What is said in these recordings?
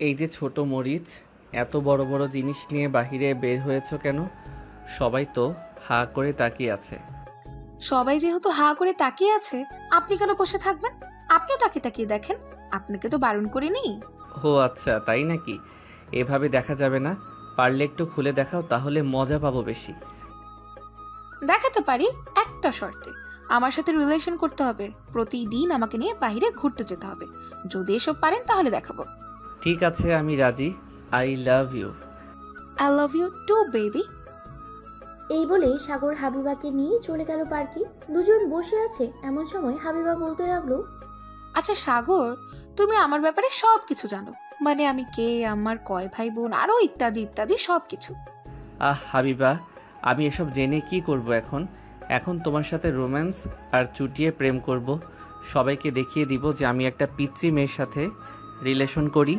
এই যে ছোট মরিচ, এত বড় বড় জিনিস নিয়ে বাহিরে বের হয়েছো কেন? সবাই তো হা করে তাকিয়ে আছে। সবাই যেহেতু হা করে তাকিয়ে আছে, আপনি কেন বসে থাকবেন? আপনিও তাকিয়ে তাকিয়ে দেখেন, আপনাকে তো বারণ করিনি। ও আচ্ছা, তাই নাকি? এভাবে দেখা যাবে না, পারলে একটু খুলে দেখাও, তাহলে মজা পাবো বেশি। দেখাতে পারি, একটা শর্তে। আমার সাথে রিলেশন করতে হবে, প্রতিদিন আমাকে নিয়ে বাইরে ঘুরতে যেতে হবে। যদি এসব পারেন তাহলে দেখাবো। ঠিক আছে, আমি রাজি। I love you. I love you too baby. এই বলে সাগর হাবিবাকে নিয়ে চলে গেল পার্কে। দুজন বসে আছে, এমন সময় হাবিবা বলতে লাগলো, আচ্ছা সাগর, তুমি আমার ব্যাপারে সব কিছু জানো, মানে আমি কে, আমার কয় ভাই বোন, আরো ইত্যাদি ইত্যাদি সবকিছু। হাবিবা, আমি এসব জেনে কি করব এখন? এখন তোমার সাথে রোম্যান্স আর চুটিয়ে প্রেম করব। সবাইকে দেখিয়ে দিব যে আমি একটা পিচ্চি মেয়ের সাথে রিলেশন করি।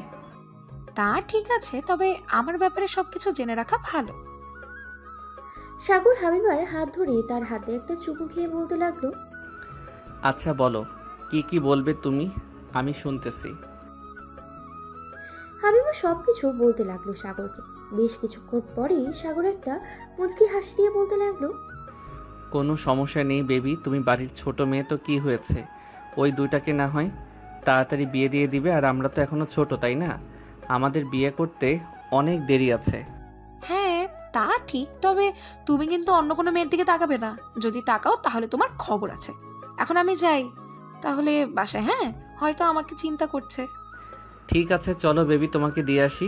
তা ঠিক আছে, তবে আমার ব্যাপারে সবকিছু জেনে রাখা ভালো। সাগর হাবিবার হাত ধরে তার হাতে একটা চুমু খেয়ে বলতে লাগলো, আচ্ছা বলো, কি কি বলবে তুমি? আমি শুনতেছি। হাবিবা সবকিছু বলতে লাগলো সাগরকে। বেশ কিছুক্ষণ পরেই সাগর একটা মুচকি হাসি দিয়ে বলতে লাগলো, কোনো সমস্যা নেই বেবি, তুমি বাড়ির ছোট মেয়ে তো কি হয়েছে? ওই দুইটাকে না হয় তাড়াতাড়ি বিয়ে দিয়ে দিবে, আর আমরা তো এখনো ছোট, তাই না? আমাদের বিয়ে করতে অনেক দেরি আছে। হ্যাঁ তা ঠিক, তবে তুমি কিন্তু অন্য কোনো মেয়ের দিকে তাকাবে না। যদি তাকাও তাহলে তোমার খবর আছে। এখন আমি যাই তাহলে বাসায়। হ্যাঁ, হয়তো আমাকে চিন্তা করছে। ঠিক আছে, চলো বেবি, তোমাকে দিয়ে আসি।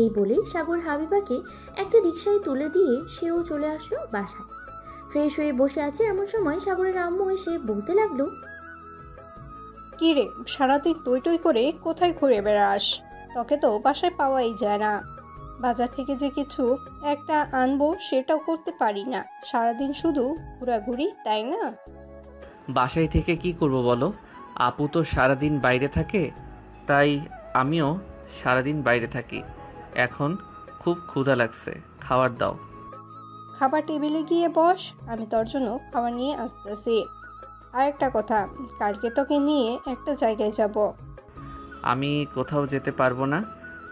এই বলে সাগর হাবিবাকে একটা রিকশায় তুলে দিয়ে সেও চলে আসলো বাসায়। ফ্রেশ হয়ে বসে আছে, এমন সময় সাগরের আম্মু এসে বলতে লাগলো, কি রে, সারাদিন টই টই করে কোথায় ঘুরে বেড়াস? তোকে তো বাসায় পাওয়াই যায় না। বাজার থেকে যে কিছু একটা আনবো সেটাও করতে পারি না, সারাদিন শুধু ঘোরাঘুরি, তাই না? বাসায় থেকে কি করব বলো? আপু তো সারাদিন বাইরে থাকে, তাই আমিও সারাদিন বাইরে থাকি। এখন খুব ক্ষুধা লাগছে, খাবার দাও। খাবার টেবিলে গিয়ে বস, আমি তোর জন্য খাবার নিয়ে আসতেছি। আর একটা কথা, কালকে তোকে নিয়ে একটা জায়গায় যাব। আমি কোথাও যেতে পারবো না,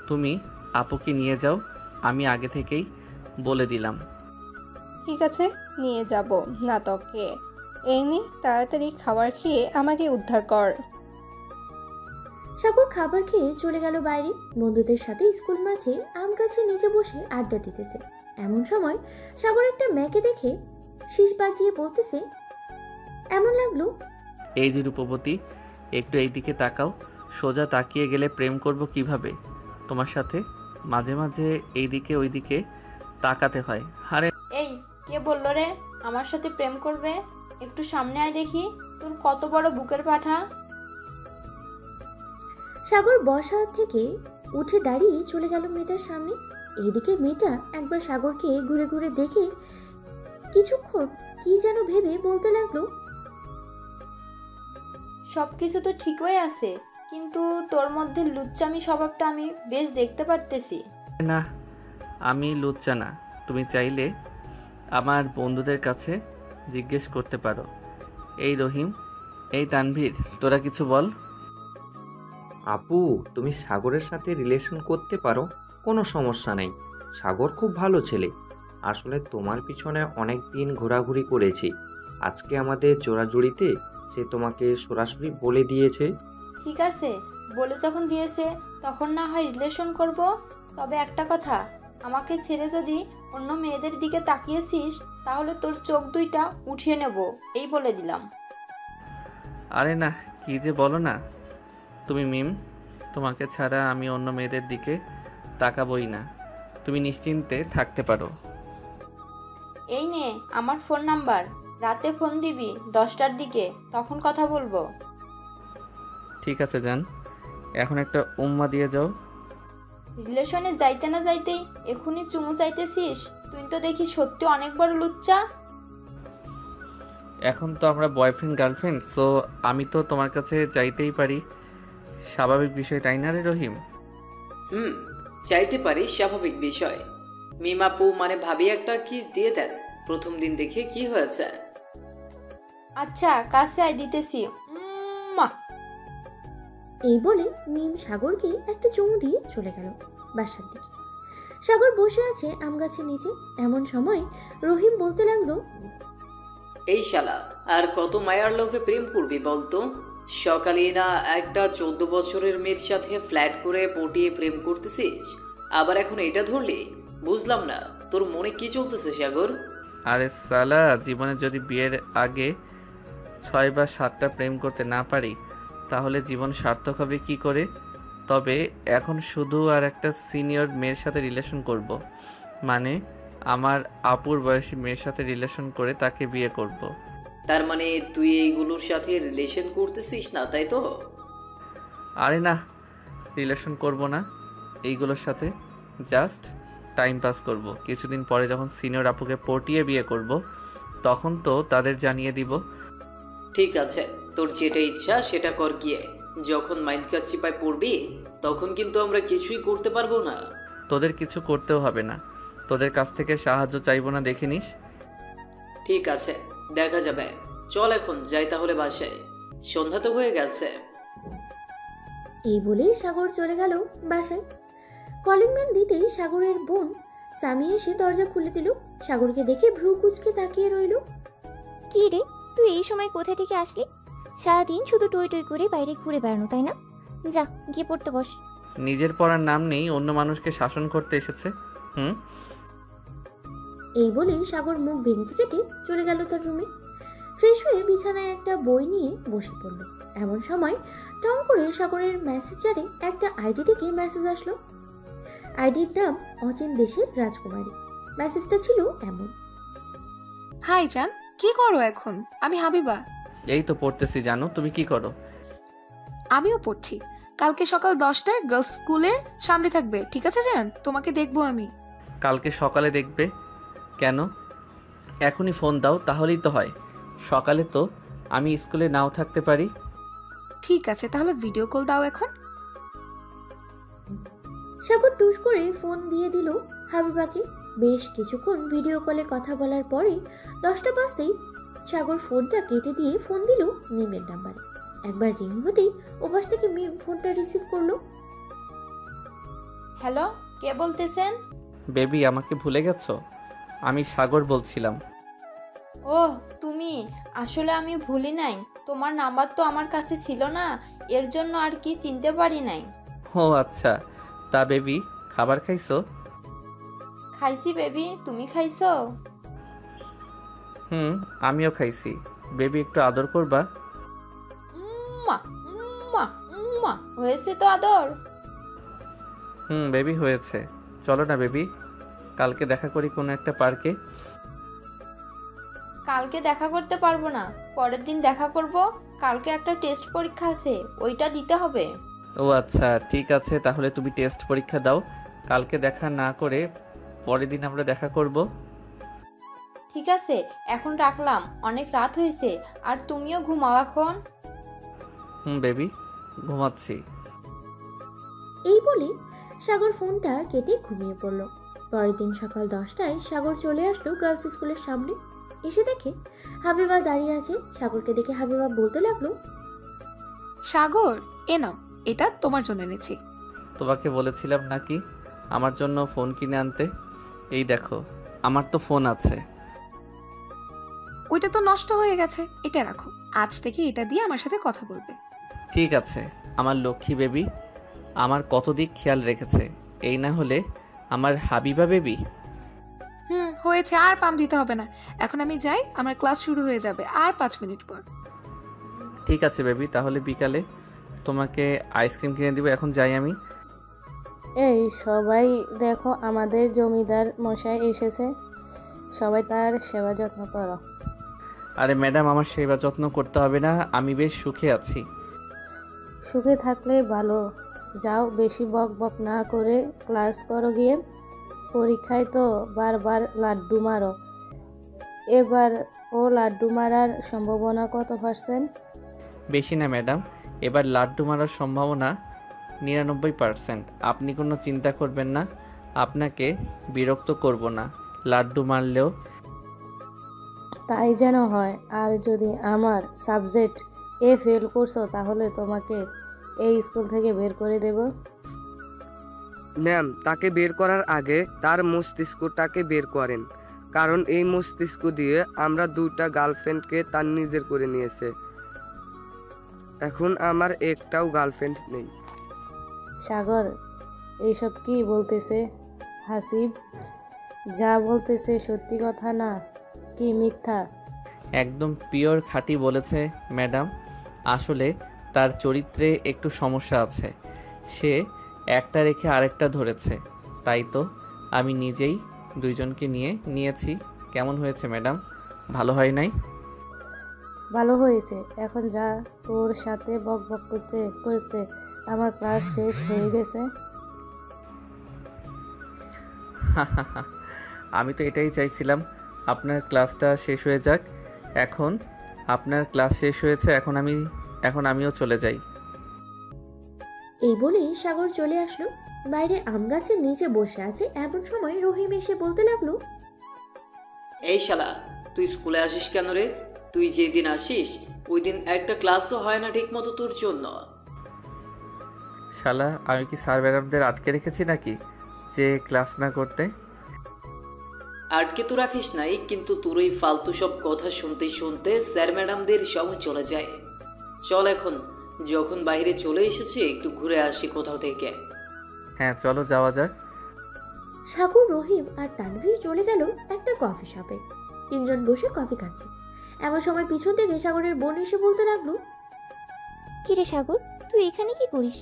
তুমি আপুকে নিয়ে যাও, আমি আগে থেকেই বলে দিলাম। ঠিক আছে, নিয়ে যাব না তোকে। এই নে, তাড়াতাড়ি খাবার খেয়ে আমাকে উদ্ধার কর। সাগর খাবার খেয়ে চলে গেল বাইরে। বন্ধুদের সাথে স্কুল মাঠে আম গাছের নিচে বসে আড্ডা দিতেছে। এমন সময় সাগর একটা মেয়েকে দেখে শীষ বাজিয়ে বলতেছে, এমন লাগলো, এই যে রূপবতী, একটু এইদিকে তাকাও। সোজা তাকিয়ে গেলে প্রেম করব কিভাবে তোমার সাথে? মাঝে মাঝে এইদিকে ওইদিকে তাকাতে হয়। আরে এই, কে বললো রে আমার সাথে প্রেম করবে? একটু সামনে আয় দেখি, তোর কত বড় বুকের পাঠা। সাগর বসা থেকে উঠে দাঁড়িয়ে চলে গেল মেয়েটার সামনে। এইদিকে মেয়েটা একবার সাগরকে ঘুরে ঘুরে দেখে কিছুক্ষণ কি যেন ভেবে বলতে লাগলো, সবকিছু তো ঠিকই আছে, কিন্তু তোর মধ্যে লুচ্চামি স্বভাবটা আমি বেশ দেখতে পারতেছি। না, আমি লুচ্চা না। তুমি চাইলে আমার বন্ধুদের কাছে জিজ্ঞেস করতে পারো। এই রহিম, এই তানভীর, তোরা কিছু বল। আপু, তুমি সাগরের সাথে রিলেশন করতে পারো, কোনো সমস্যা নেই। সাগর খুব ভালো ছেলে। আসলে তোমার পিছনে অনেক দিন ঘোরাঘুরি করেছি। আজকে আমাদের জোড়াজুড়িতে সে তোমাকে সরাসরি বলে দিয়েছে। ঠিক আছে, বলে যখন দিয়েছে তখন না হয় রিলেশন করব। তবে একটা কথা, আমাকে ছেড়ে যদি অন্য মেয়েদের দিকে তাকিয়েছিস তাহলে তোর চোখ দুইটা উঠিয়ে নেব, এই বলে দিলাম। আরে না, কি যে বলো না তুমি মিম, তোমাকে ছাড়া আমি অন্য মেয়েদের দিকে তাকাবই না। তুমি নিশ্চিন্তে থাকতে পারো। এই নে আমার ফোন নাম্বার, রাতে ফোন দিবি 10টার দিকে, তখন কথা বলবো। ঠিক আছে জান, এখন একটা উম্মা দিয়ে যাও। রিলেশনে যাইতে না যাইতেই এখনই চুমু চাইতেছিস? তুই তো দেখি সত্যি অনেক বড় লুচ্চা। এখন তো আমরা বয়ফ্রেন্ড গার্লফ্রেন্ড, সো আমি তো তোমার কাছে চাইতেই পারি, স্বাভাবিক বিষয়, তাই না রে রহিম? চাইতে পারি, স্বাভাবিক বিষয়। মিমাপু মানে ভাবি একটা কিস দিয়ে দেন, প্রথম দিন দেখে কি হয়েছে। আচ্ছা কাছে আয়, দিতেছি। এই বলে মিম সাগরকে একটা চুমু দিয়ে চলে গেল বাসার দিকে। সাগর বসে আছে আম গাছের নিচে। এমন সময় রহিম বলতে লাগলো, এই শালা আর কত মায়ার লোকে প্রেম করবি বলতো? সকালে না একটা 14 বছরের মেয়ের সাথে ফ্ল্যাট করে পটিয়ে প্রেম করতেছিস, আবার এখন এটা ধরলি? বুঝলাম না তোর মনে কি চলতেছে সাগর। আরে সালা, জীবনে যদি বিয়ের আগে 6 বা 7টা প্রেম করতে না পারি তাহলে জীবন সার্থক হবে কি করে? তবে এখন শুধু আর একটা সিনিয়র মেয়ের সাথে রিলেশন করব, মানে আমার আপুর বয়সী মেয়ের সাথে রিলেশন করে তাকে বিয়ে করব। তার মানে তুই এইগুলোর সাথে রিলেশন করতেছিস না, তাই তো? আরে না, রিলেশন করব না এইগুলোর সাথে, জাস্ট টাইম পাস করব। কিছুদিন পরে যখন সিনিয়র আপুকে পটিয়ে বিয়ে করব তখন তো তাদের জানিয়ে দিব। ঠিক আছে, তোর যেটা ইচ্ছা সেটা কর গিয়ে। যখন মাইন্ড কাজ চিপায় পড়বি তখন কিন্তু আমরা কিছুই করতে পারবো না। তোদের কিছু করতেও হবে না, তোদের কাছ থেকে সাহায্য চাইবো না, দেখে নিস। ঠিক আছে, দেখা যাবে। চল এখন যাই তাহলে বাসায়, সন্ধ্যা তো হয়ে গেছে। এই বলে সাগর চলে গেল বাসায়। কলিং বেল দিতেই সাগরের বোন সামি এসে দরজা খুলে দিল। সাগরকে দেখে ভ্রু কুচকে তাকিয়ে রইল। কি রে, তুই এই সময় কোথা থেকে আসলি? সারাদিন শুধু টই টই করে বাইরে ঘুরে বেড়ানো, তাই না? যা গিয়ে পড়তে বস। নিজের পড়ার নাম নেই, অন্য মানুষকে শাসন করতে এসেছে। এই বলে সাগর মুখ ভেঙচি কেটে চলে গেল তার রুমে। ফ্রেশ হয়ে বিছানায় একটা বই নিয়ে বসে পড়ল। এমন সময় টং করে সাগরের মেসেঞ্জারে একটা আইডি থেকে মেসেজ আসলো। আইডির নাম অচিন দেশের রাজকুমারী। মেসেজটা ছিল এমন: হাই জান, কি করো এখন? আমি হাবিবা। এই তো পড়তেছি, জানো তুমি কি করো? আমিও পড়ছি। কালকে সকাল 10টায় গার্লস স্কুলের সামনে থাকবে, ঠিক আছে জান? তোমাকে দেখবো আমি। কালকে সকালে দেখবে কেন? এখনই ফোন দাও তাহলেই তো হয়। সকালে তো আমি স্কুলে নাও থাকতে পারি। ঠিক আছে, তাহলে ভিডিও কল দাও এখন। সাগর টুস করে ফোন দিয়ে দিল হাবিবাকে। বেশ কিছুক্ষণ ভিডিও কলে কথা বলার পরে 10টা বাজতেই সাগর ফোনটা কেটে দিয়ে ফোন দিল মিমের নাম্বারে। একবার রিং হতেই ওপাশ থেকে মিম ফোনটা রিসিভ করলো। হ্যালো, কে বলতেছেন? বেবি, আমাকে ভুলে গেছো? আমি সাগর বলছিলাম। ওহ তুমি, আসলে আমি ভুলি নাই। তোমার নাম্বার তো আমার কাছে ছিল না, এর জন্য আর কি চিনতে পারি নাই। ও আচ্ছা, তা বেবি খাবার খাইছো? খাইছি বেবি, তুমি খাইছো? আমিও খাইছি। বেবি একটু আদর করবা? উম্মা উম্মা উম্মা, হয়েছে তো আদর? বেবি হয়েছে। চলো না বেবি, কালকে দেখা করি কোনো একটা পার্কে। কালকে দেখা করতে পারবো না, পরের দিন দেখা করব। কালকে একটা টেস্ট পরীক্ষা আছে, ওইটা দিতে হবে। ও আচ্ছা, ঠিক আছে, তাহলে তুমি টেস্ট পরীক্ষা দাও। কালকে দেখা না করে পরের দিন আমরা দেখা করব। ঠিক আছে, এখন রাখলাম, অনেক রাত হয়েছে। আর তুমিও ঘুমাও এখন। বেবি, ঘুমাচ্ছি। এই বলে সাগর ফোনটা কেটে ঘুমিয়ে পড়ল। পরের দিন সকাল 10টায় সাগর চলে আসলো গার্লস স্কুলের সামনে। এসে দেখে হাবিবা দাঁড়িয়ে আছে। সাগরকে দেখে হাবিবা বলতে লাগলো, সাগর, এ নাও, এটা তোমার জন্য এনেছি। তোমাকে বলেছিলাম নাকি আমার জন্য ফোন কিনে আনতে? এই দেখো, আমার তো ফোন আছে। ওইটা তো নষ্ট হয়ে গেছে, এটা রাখো। আজ থেকে এটা দিয়ে আমার সাথে কথা বলবে। ঠিক আছে, আমার লক্ষ্মী বেবি আমার কত দিক খেয়াল রেখেছে। এই না হলে আমার হাবিবা বেবি। হয়েছে, আর পাম দিতে হবে না। এখন আমি যাই, আমার ক্লাস শুরু হয়ে যাবে আর 5 মিনিট পর। ঠিক আছে বেবি, তাহলে বিকালে তোমাকে আইসক্রিম কিনে দিব। এখন যাই আমি। এই সবাই দেখো, আমাদের জমিদার মশাই এসেছে, সবাই তার সেবা যত্ন করো। আরে ম্যাডাম, আমার সেবা যত্ন করতে হবে না, আমি বেশ সুখে আছি। সুখে থাকলে ভালো। যাও, বেশি বক বক না করে ক্লাস করো গিয়ে। পরীক্ষায় তো বারবার লাড্ডু মারো। এবার ও লাড্ডু মারার সম্ভাবনা কত %? বেশি না ম্যাডাম, এবার লাড্ডু মারার সম্ভাবনা 99%। আপনি কোনো চিন্তা করবেন না, আপনাকে বিরক্ত করব না। লাড্ডু মারলেও তাই যেন হয়। আর যদি আমার সাবজেক্ট এ ফেল করছো তাহলে তোমাকে এই স্কুল থেকে বের করে দেব। ম্যাম, তাকে বের করার আগে তার মস্তিষ্কটাকে বের করেন, কারণ এই মস্তিষ্ক দিয়ে আমরা 2টা গার্লফ্রেন্ডকে তার নিজের করে নিয়েছে। এখন আমার একটাও গার্লফ্রেন্ড নেই। সাগর এইসব কি বলতেছে? হাসিব যা বলতেছে সত্যি কথা না কি মিথ্যা? একদম পিওর খাঁটি বলেছে ম্যাডাম। আসলে তার চরিত্রে একটু সমস্যা আছে, সে একটা রেখে আরেকটা ধরেছে, তাই তো আমি নিজেই দুইজনকে নিয়েছি। কেমন হয়েছে ম্যাডাম? ভালো হয় নাই? ভালো হয়েছে। এখন যা, তোর সাথে বক বক করতে করতে আমার ক্লাস শেষ হয়ে গেছে। আমি তো এটাই চাইছিলাম, আপনার ক্লাসটা শেষ হয়ে যাক। এখন আপনার ক্লাস শেষ হয়েছে, এখন আমিও চলে যাই। এই বলেই সাগর চলে আসলো। বাইরে আম গাছের নিচে বসে আছে এমন সময় রহিম এসে বলতে লাগলো, এই শালা, তুই স্কুলে আসিস কেন রে? তুই যেদিন আসিস ওই দিন একটা ক্লাসও হয় না ঠিক মতো তোর জন্য। শালা, আমি কি স্যার ম্যাডামদের আটকে রেখেছি নাকি যে ক্লাস না করতে? আটকে তো রাখিস নাই, কিন্তু তোর ওই ফালতু সব কথা শুনতে শুনতে স্যার ম্যাডামদের সময় চলে যায়। চল এখন, যখন বাইরে চলে এসেছি একটু ঘুরে আসি কোথাও থেকে। হ্যাঁ চলো যাওয়া যাক। সাগর, রহিম আর তানভীর চলে গেল একটা কফি শপে। 3জন বসে কফি খাচ্ছে। এমন সময় পিছন থেকে সাগরের বোন এসে বলতে লাগলো, কিরে সাগর, তুই এখানে কি করিস?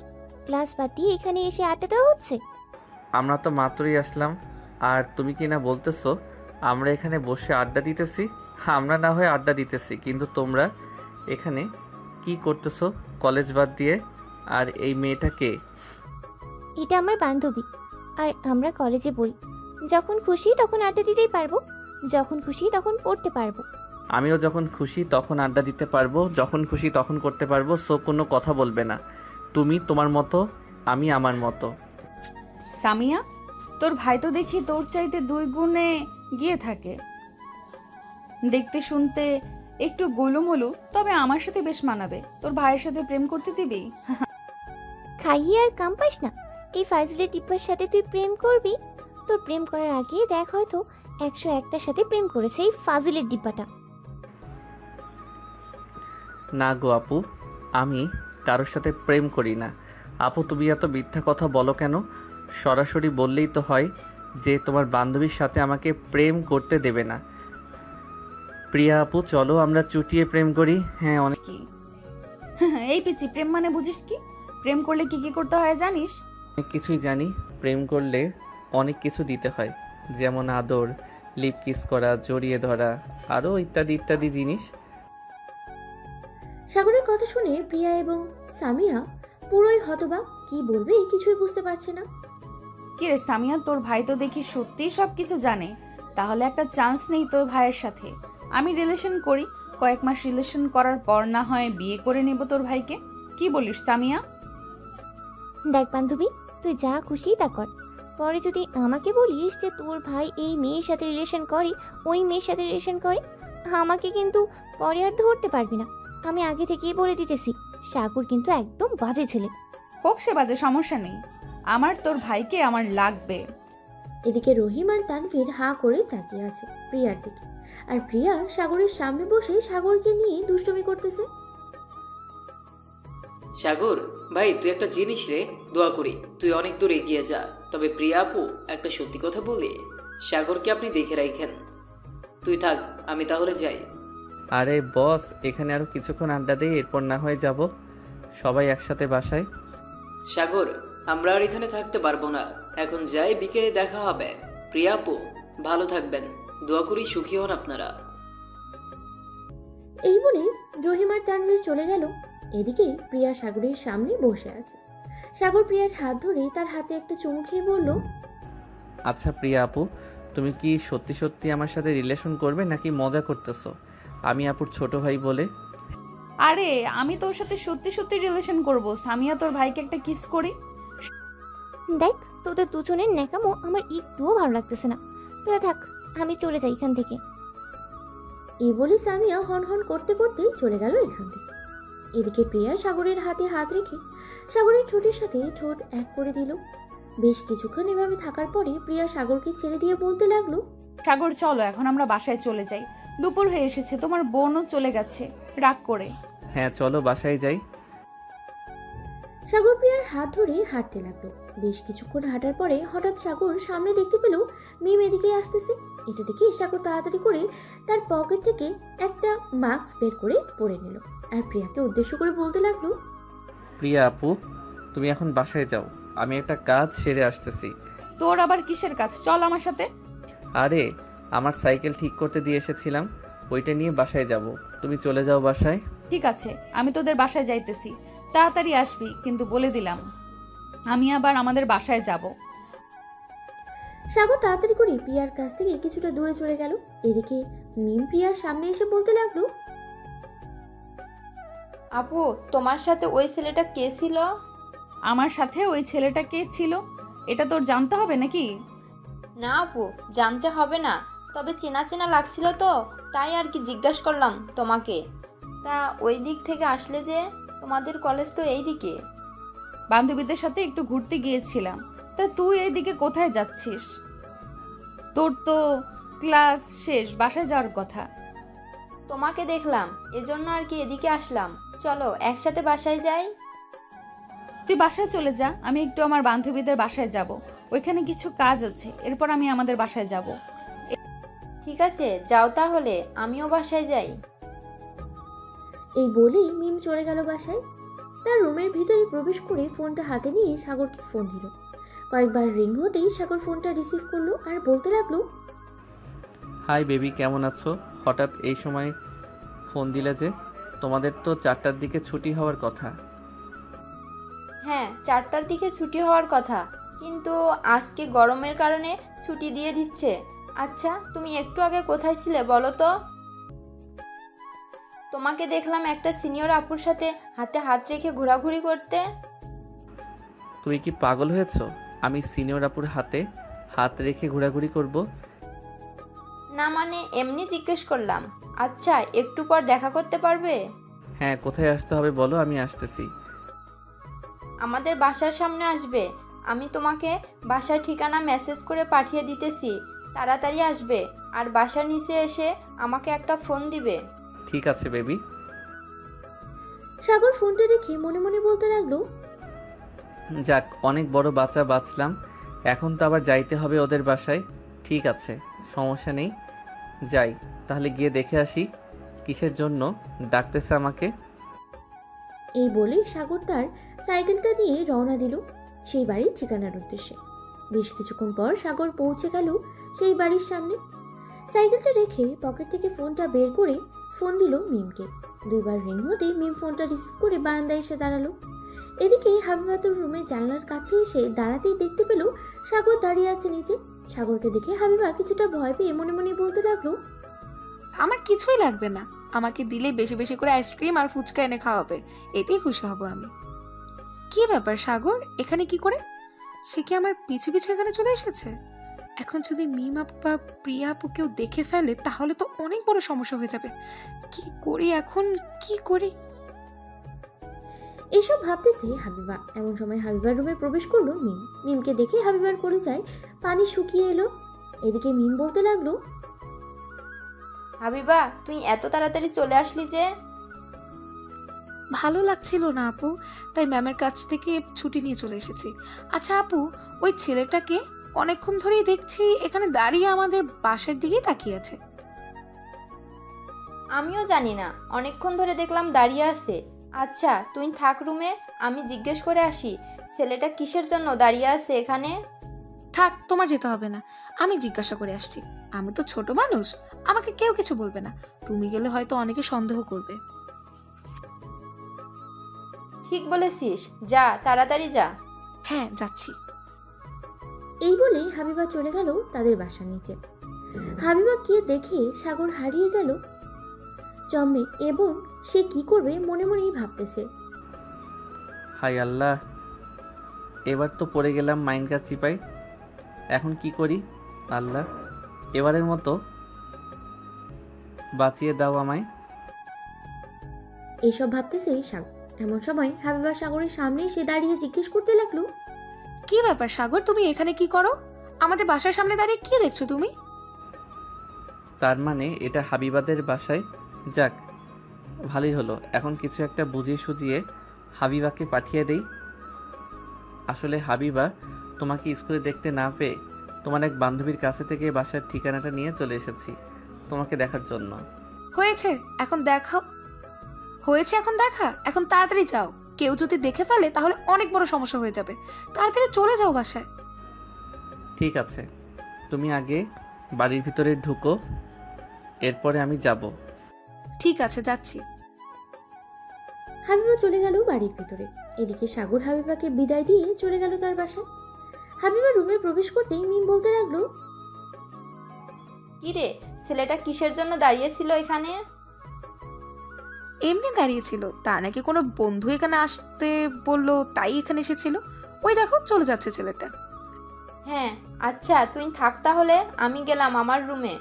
ক্লাস বাদ দিয়ে এখানে এসে আড্ডা দেওয়া হচ্ছে? আমরা তো মাত্রই আসলাম, আর তুমি কি না বলতেছো আমরা এখানে বসে আড্ডা দিতেছি? আমরা না হয় আড্ডা দিতেছি, কিন্তু তোমরা এখানে কি করতেছো কলেজ বাদ দিয়ে? আর এই মেয়েটা কে? এটা আমার বান্ধবী, আর আমরা কলেজে পড়ি। যখন খুশি তখন আড্ডা দিতেই পারবো, যখন খুশি তখন পড়তে পারবো। আমিও যখন খুশি তখন আড্ডা দিতে পারবো, যখন খুশি তখন করতে পারবো। সো কোনো কথা বলবে না। তুমি তোমার মতো, আমি আমার মতো। সামিয়া, তোর ভাই তো দেখি তোর চাইতে 2 গুণে গিয়ে থাকে। দেখতে শুনতে একটু গোলুমোলু, তবে আমার সাথে বেশ মানাবে। তোর ভাইয়ের সাথে প্রেম করতে দিবি? খাইয়ে আর কাম পাস না। এই ফাজিলের টিপ্পার সাথে তুই প্রেম করবি? তোর প্রেম করার আগে দেখ, হয়তো 101টার সাথে প্রেম করেছে এই ফাজিলের ডিব্বাটা। না গো আপু, আমি কারোর সাথে প্রেম করি না। আপু তুমি এত মিথ্যা কথা বলো কেন? সরাসরি বললেই তো হয় যে তোমার বান্ধবীর সাথে আমাকে প্রেম করতে দেবে না। প্রিয়া আপু, চলো আমরা চুটিয়ে প্রেম করি। হ্যাঁ অনেক। কি এই পিচি, প্রেম মানে বুঝিস কি? প্রেম করলে কি কি করতে হয় জানিস? কিছুই জানি। প্রেম করলে অনেক কিছু দিতে হয়, যেমন আদর, লিপ কিস করা, জড়িয়ে ধরা, আরও ইত্যাদি ইত্যাদি জিনিস। সাগরের কথা শুনে প্রিয়া এবং সামিয়া পুরোই হতবাক। কি বলবে কিছুই বুঝতে পারছে না। কিরে সামিয়া, তোর ভাই তো দেখি সত্যিই সব কিছু জানে। তাহলে একটা চান্স নেই তোর ভাইয়ের সাথে? আমি রিলেশন করি, কয়েক মাস রিলেশন করার পর না হয় বিয়ে করে নেব তোর ভাইকে। কি বলিস সামিয়া? দেখ বান্ধবী, তুই যা খুশি তা কর। পরে যদি আমাকে বলিস যে তোর ভাই এই মেয়ের সাথে রিলেশন করে, ওই মেয়ের সাথে রিলেশন করে, আমাকে কিন্তু পরে আর ধরতে পারবি না। আমি আগে থেকেই বলে দিতেছি, সাগর কিন্তু একদম বাজে ছেলে। হোক সে বাজে, সমস্যা নেই। আমার তোর ভাইকে আমার লাগবে। এদিকে রহিম আর তানভীর হাঁ করে তাকিয়ে আছে প্রিয়ার দিকে, আর প্রিয়া সাগরের সামনে বসে সাগরকে নিয়ে দুষ্টুমি করতেছে। সাগর ভাই, তুই একটা জিনিস রে, দোয়া করি তুই অনেক দূর এগিয়ে যা। তবে প্রিয়া আপু, একটা সত্যি কথা বলি, সাগরকে আপনি দেখে রাখেন। তুই থাক, আমি তাহলে যাই। আরে বস, এখানে আরো কিছুক্ষণ আড্ডা দেই, এরপর না হয় যাব সবাই একসাথে বাসায়। সাগর, আমরা আর এখানে থাকতে পারবো না, এখন যাই, বিকেলে দেখা হবে। প্রিয়া আপু, ভালো থাকবেন, দোয়া করি সুখী হন আপনারা। এই বলে রহিম আর তানভীর চলে গেল। এদিকে প্রিয়া সাগরের সামনে বসে আছে। সাগর প্রিয়ার হাত ধরে তার হাতে একটা চুমু খেয়ে বলল, আচ্ছা প্রিয়া আপু, তুমি কি সত্যি সত্যি আমার সাথে রিলেশন করবে নাকি মজা করতেছো? আমি আপুর ছোট ভাই বলে। আরে আমি তোর সাথে সত্যি সত্যি রিলেশন করব। সামিয়া, তোর ভাইকে একটা কিস করি। দেখ, তোদের দুজনের ন্যাকামো আমার একটুও ভালো লাগতেছে না। তোরা থাক, আমি চলে যাই এখান থেকে। এই বলে সামিয়া হন হন করতে করতে চলে গেল এখান থেকে। এদিকে প্রিয়া সাগরের হাতে হাত রেখে সাগরের ঠোঁটের সাথে ঠোঁট এক করে দিল। বেশ কিছুক্ষণ এভাবে থাকার পরে প্রিয়া সাগরকে ছেড়ে দিয়ে বলতে লাগলো, সাগর চলো এখন আমরা বাসায় চলে যাই, দুপুর হয়ে এসেছে, তোমার বোনও চলে গেছে রাগ করে। হ্যাঁ চলো বাসায় যাই। সাগর প্রিয়ার হাত ধরে হাঁটতে লাগলো। বেশ কিছুক্ষণ হাঁটার পরে হঠাৎ সাগর সামনে দেখতে পেল মিম এদিকে আসতেছে। এটা দেখে সাগর তাড়াতাড়ি করে তার পকেট থেকে একটা মাস্ক বের করে পরে নিল আর প্রিয়াকে উদ্দেশ্য করে বলতে লাগলো, প্রিয়া আপু, তুমি এখন বাসায় যাও, আমি একটা কাজ সেরে আসতেছি। তোর আবার কিসের কাজ? চল আমার সাথে। আরে আমার সাইকেল ঠিক করতে দিয়ে এসেছিলাম, ওইটা নিয়ে বাসায় যাব, তুমি চলে যাও বাসায়। ঠিক আছে, আমি তোদের বাসায় যাইতেছি, তাড়াতাড়ি আসবি কিন্তু বলে দিলাম, আমি আবার আমাদের বাসায় যাব। সাগর তাড়াতাড়ি করে প্রিয়ার কাছ থেকে কিছুটা দূরে চলে গেল। এদিকে মিম প্রিয়ার সামনে এসে বলতে লাগলো, আপু, তোমার সাথে ওই ছেলেটা কে ছিল? আমার সাথে ওই ছেলেটা কে ছিল এটা তোর জানতে হবে নাকি? না আপু, জানতে হবে না, তবে চেনা চেনা লাগছিল তো, তাই আর কি জিজ্ঞাসা করলাম তোমাকে। তা ওই দিক থেকে আসলে যে, তোমাদের কলেজ তো এই দিকে। বান্ধবীদের সাথে একটু ঘুরতে গিয়েছিলাম। তা তুই এইদিকে কোথায় যাচ্ছিস? তোর তো ক্লাস শেষ, বাসায় যাওয়ার কথা। তোমাকে দেখলাম, এজন্য আর কি এদিকে আসলাম। চলো একসাথে বাসায় যাই। তুই বাসায় চলে যা, আমি একটু আমার বান্ধবীদের বাসায় যাব, ওইখানে কিছু কাজ আছে, এরপর আমি আমাদের বাসায় যাব। ঠিক আছে, যাও তাহলে, আমিও বাসায় যাই। এই বলেই মিম চলে গেল বাসায়। তার রুমের ভিতরে প্রবেশ করে ফোনটা হাতে নিয়ে সাগরকে ফোন দিল। কয়েকবার রিং হতেই সাগর ফোনটা রিসিভ করলো আর বলতে লাগলো, হাই বেবি, কেমন আছো? হঠাৎ এই সময় ফোন দিলে যে? তোমাদের তো 4টার দিকে ছুটি হওয়ার কথা। হ্যাঁ, 4টার দিকে ছুটি হওয়ার কথা, কিন্তু আজকে গরমের কারণে ছুটি দিয়ে দিচ্ছে। আচ্ছা, তুমি একটু আগে কোথায় ছিলে বলো তো? তোমাকে দেখলাম একটা সিনিয়র আপুর সাথে হাতে হাত রেখে ঘোরাঘুরি করতে। তুই কি পাগল হয়েছো? আমি সিনিয়র আপুর হাতে হাত রেখে ঘোরাঘুরি করব? না মানে এমনি জিজ্ঞেস করলাম। আচ্ছা, একটু পর দেখা করতে পারবে? হ্যাঁ, কোথায় আসতে হবে বলো, আমি আসতেছি। আমাদের বাসার সামনে আসবে। আমি তোমাকে বাসার ঠিকানা মেসেজ করে পাঠিয়ে দিতেছি, তাড়াতাড়ি আসবে। আর বাসার নিচে এসে আমাকে একটা ফোন দিবে। ঠিক আছে বেবি। সাগর ফোনটা রেখে মনে মনে বলতে লাগলো, যাক, অনেক বড় বাঁচা বাঁচলাম। এখন তো আবার যাইতে হবে ওদের বাসায়। ঠিক আছে, সমস্যা নেই, যাই তাহলে, গিয়ে দেখে আসি কিসের জন্য ডাকতেছে আমাকে। এই বলে সাগর তার সাইকেলটা নিয়ে রওনা দিল সেই বাড়ির ঠিকানার উদ্দেশ্যে। বেশ কিছুক্ষণ পর সাগর পৌঁছে গেল সেই বাড়ির সামনে। সাইকেলটা রেখে পকেট থেকে ফোনটা বের করে ফোন দিল মিমকে। দুইবার রিং হতেই মিম ফোনটা রিসিভ করে বারান্দায় এসে দাঁড়ালো। এদিকে হাবিবাতুর রুমের জানলার কাছে এসে দাঁড়াতেই দেখতে পেল সাগর দাঁড়িয়ে আছে নিচে। সাগরকে দেখে হাবিবা কিছুটা ভয় পেয়ে মনে মনে বলতে লাগলো, আমার কিছুই লাগবে না, আমাকে দিলে বেশি বেশি করে আইসক্রিম আর ফুচকা এনে খাওয়াবে, এতেই খুশি হব আমি। কি ব্যাপার সাগর, এখানে কি করে? সে কি আমার পিছু পিছু এখানে চলে এসেছে? এখন যদি মিম আপু বা প্রিয়া আপু কেউ দেখে ফেলে তাহলে তো অনেক বড় সমস্যা হয়ে যাবে। কি করি এখন, কি করি? এসব ভাবতেছে হাবিবা। এমন সময় হাবিবার রুমে প্রবেশ করলো মিম। মিমকে দেখে হাবিবার কলিজায় পানি শুকিয়ে এলো। এদিকে মিম বলতে লাগলো, হাবিবা, তুই এত তাড়াতাড়ি চলে আসলি যে? ভালো লাগছিল না আপু, তাই ম্যামের কাছ থেকে ছুটি নিয়ে চলে এসেছি। আচ্ছা আপু, ওই ছেলেটাকে অনেকক্ষণ ধরেই দেখছি এখানে দাঁড়িয়ে আমাদের বাসার দিকেই তাকিয়ে আছে। আমিও জানি না, অনেকক্ষণ ধরে দেখলাম দাঁড়িয়ে আছে। আচ্ছা তুই থাক রুমে, আমি জিজ্ঞেস করে আসি ছেলেটা কিসের জন্য দাঁড়িয়ে আছে এখানে। থাক, তোমার যেতে হবে না, আমি জিজ্ঞাসা করে আসছি। আমি তো ছোট মানুষ, আমাকে কেউ কিছু বলবে না। তুমি গেলে হয়তো অনেকে সন্দেহ করবে। ঠিক বলেছিস, যা তাড়াতাড়ি যা। হ্যাঁ, যাচ্ছি। এই বলে হাবিবা চলে গেল তাদের বাসার নিচে। হাবিবা গিয়ে দেখে সাগর হারিয়ে গেল জম্মে এবং সে কি করবে মনে মনেই ভাবতেছে। হাই আল্লাহ, এবার তো পড়ে গেলাম মাইনকার চিপাই। এখন কি করি? আল্লাহ, এবারের মতো বাঁচিয়ে দাও আমায়। এইসব ভাবতেছে সাগর। এমন সময় হাবিবা সাগরের সামনে এসে দাঁড়িয়ে জিজ্ঞেস করতে লাগলো, কি ব্যাপার সাগর, তুমি এখানে কি করো? আমাদের বাসার সামনে দাঁড়িয়ে কি দেখছো তুমি? তার মানে এটা হাবিবাদের বাসায়? যাক, ভালোই হলো। এখন কিছু একটা বুঝিয়ে সুঝিয়ে হাবিবাকে পাঠিয়ে দেই। আসলে হাবিবা, তোমাকে স্কুলে দেখতে না পেয়ে তোমার এক বান্ধবীর কাছে থেকে বাসার ঠিকানাটা নিয়ে চলে এসেছি তোমাকে দেখার জন্য। হয়েছে এখন দেখা, এখন তাড়াতাড়ি যাও। কেউ যদি দেখে ফেলে তাহলে অনেক বড় সমস্যা হয়ে যাবে। তাড়াতাড়ি চলে যাও বাসায়। ঠিক আছে, তুমি আগে বাড়ির ভিতরে ঢুকো, এরপরে আমি যাব। ঠিক আছে, যাচ্ছি। হাবিবা চলে গেল বাড়ির ভিতরে। এদিকে সাগর হাবিবাকে বিদায় দিয়ে চলে গেল তার বাসায়। হাবিবা রুমে প্রবেশ করতেই মিম বলতে লাগলো, কি রে, ছেলেটা কিসের জন্য দাঁড়িয়েছিল এখানে? এমনি দাঁড়িয়েছিল, তার নাকি কোনো বন্ধু এখানে আসতে বললো, তাই এখানে এসেছিল। ওই দেখো চলে যাচ্ছে ছেলেটা। হ্যাঁ আচ্ছা, তুই থাক তাহলে, আমি গেলাম আমার রুমে।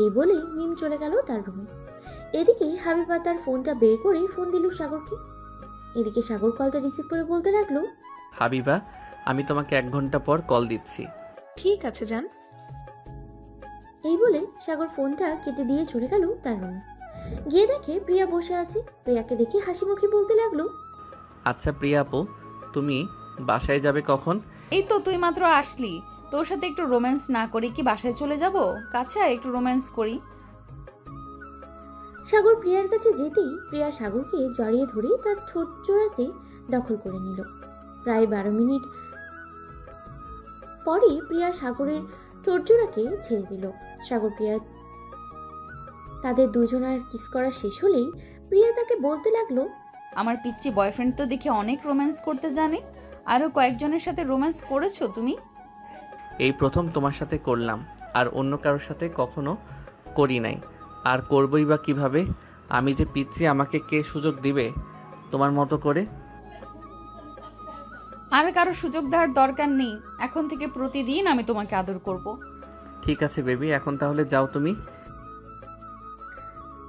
এই বলে মিম চলে গেল তার রুমে। এদিকে হাবিবা তার ফোনটা বের করে ফোন দিল সাগরকে। এদিকে সাগর কলটা রিসিভ করে বলতে লাগলো, হাবিবা, আমি তোমাকে 1 ঘন্টা পর কল দিচ্ছি। ঠিক আছে যান। এই বলে সাগর ফোনটা কেটে দিয়ে চলে গেল তার রুমে। গিয়ে দেখে প্রিয়া বসে আছে। প্রিয়াকে দেখে হাসি মুখে বলতে লাগলো, আচ্ছা প্রিয়া আপু, তুমি বাসায় যাবে কখন? এই তো তুই মাত্র আসলি, তোর সাথে একটু রোম্যান্স না করি কি বাসায় চলে যাব? কাছে একটু রোম্যান্স করি। সাগর প্রিয়ার কাছে যেতেই প্রিয়া সাগরকে জড়িয়ে ধরে তার ঠোঁট জোড়াতে দখল করে নিল। প্রায় 12 মিনিট পরে প্রিয়া সাগরের ঠোঁট জোড়াকে ছেড়ে দিল। সাগর প্রিয়া তাদের দুজনার কিস করা শেষ হলেই প্রিয়া তাকে বলতে লাগলো, আমার পিচ্চি বয়ফ্রেন্ড তো দেখে অনেক রোম্যান্স করতে জানে। আরও কয়েকজনের সাথে রোম্যান্স করেছো তুমি? এই প্রথম তোমার সাথে করলাম, আর অন্য কারোর সাথে কখনো করি নাই, আর করবই বা কিভাবে? আমি যে পিচ্ছি, আমাকে কে সুযোগ দিবে তোমার মতো করে? আর কারো সুযোগ দেওয়ার দরকার নেই। এখন থেকে প্রতিদিন আমি তোমাকে আদর করব। ঠিক আছে বেবি, এখন তাহলে যাও তুমি।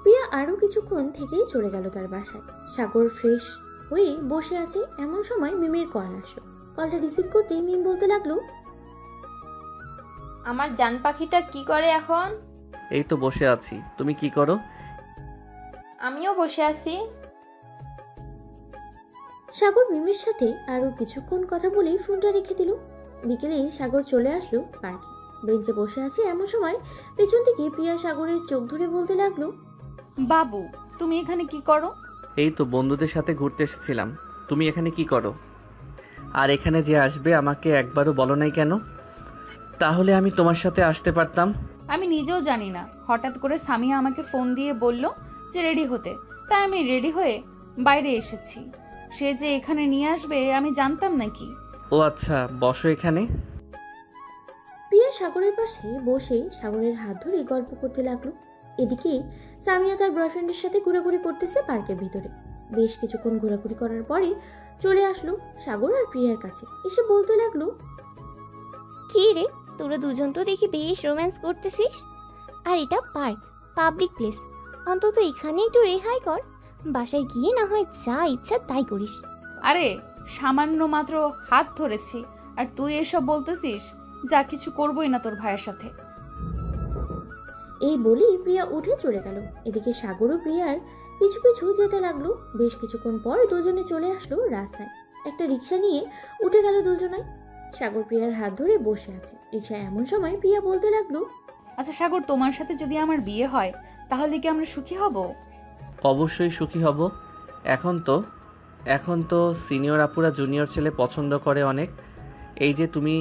প্রিয়া আরো কিছুক্ষণ থেকেই চলে গেল তার বাসায়। সাগর ফ্রেশ হয়ে বসে আছে। এমন সময় মিমের কল আসলো। কলটা রিসিভ করতে মিম বলতে লাগলো, আমার জান পাখিটা কি করে এখন? এই তো বসে আছি, তুমি কি করো? আমিও বসে আছি। সাগর মিমের সাথে আরো কিছুক্ষণ কথা বলেই ফোনটা রেখে দিল। বিকেলে সাগর চলে আসলো পার্কে। বেঞ্চে বসে আছে। এমন সময় পেছন থেকে প্রিয়া সাগরের চোখ ধরে বলতে লাগলো, বাবু, তুমি এখানে কি করো? এই তো বন্ধুদের সাথে ঘুরতে এসেছিলাম। তুমি এখানে কি করো? আর এখানে যে আসবে আমাকে একবারও বলো নাই কেন? তাহলে আমি তোমার সাথে আসতে পারতাম। আমি নিজেও জানি না, হঠাৎ করে সামিয়া আমাকে ফোন দিয়ে বলল যে রেডি হতে, তাই আমি রেডি হয়ে বাইরে এসেছি। সে যে এখানে নিয়ে আসবে আমি জানতাম নাকি? ও আচ্ছা, বসো এখানে। প্রিয়া সাগরের পাশে বসে সাগরের হাত ধরে গল্প করতে লাগলো। এদিকে সামিয়া তার বয়ফ্রেন্ডের সাথে ঘোরাঘুরি করতেছে পার্কের ভিতরে। বেশ কিছুক্ষণ ঘোরাঘুরি করার পরে চলে আসলো সাগর আর প্রিয়ার কাছে। এসে বলতে লাগলো, কি রে, তোরা দুজন তো দেখি বেশ রোম্যান্স করতেছিস। আর এটা পার্ক, পাবলিক প্লেস, অন্তত এখানে একটু রেহাই কর। বাসায় গিয়ে না হয় যা ইচ্ছা তাই করিস। আরে সামান্য মাত্র হাত ধরেছি, আর তুই এসব বলতেছিস? যা, কিছু করবই না তোর ভাইয়ের সাথে। এই বলেই প্রিয়া উঠে চলে গেল। এদিকে সাগর ও প্রিয়ার পিছু পিছু যেতে লাগলো। বেশ কিছুক্ষণ পর দুজনে চলে আসলো রাস্তায়। একটা রিক্সা নিয়ে উঠে গেল দুজনাই। সাগর প্রিয়ার হাত ধরে বসে আছে রিক্সায়। এমন সময় প্রিয়া বলতে লাগলো, আচ্ছা সাগর, তোমার সাথে যদি আমার বিয়ে হয় তাহলে কি আমরা সুখী হব? অবশ্যই সুখী হব। এখন তো সিনিয়র আপুরা জুনিয়র ছেলে পছন্দ করে অনেক। এই যে তুমি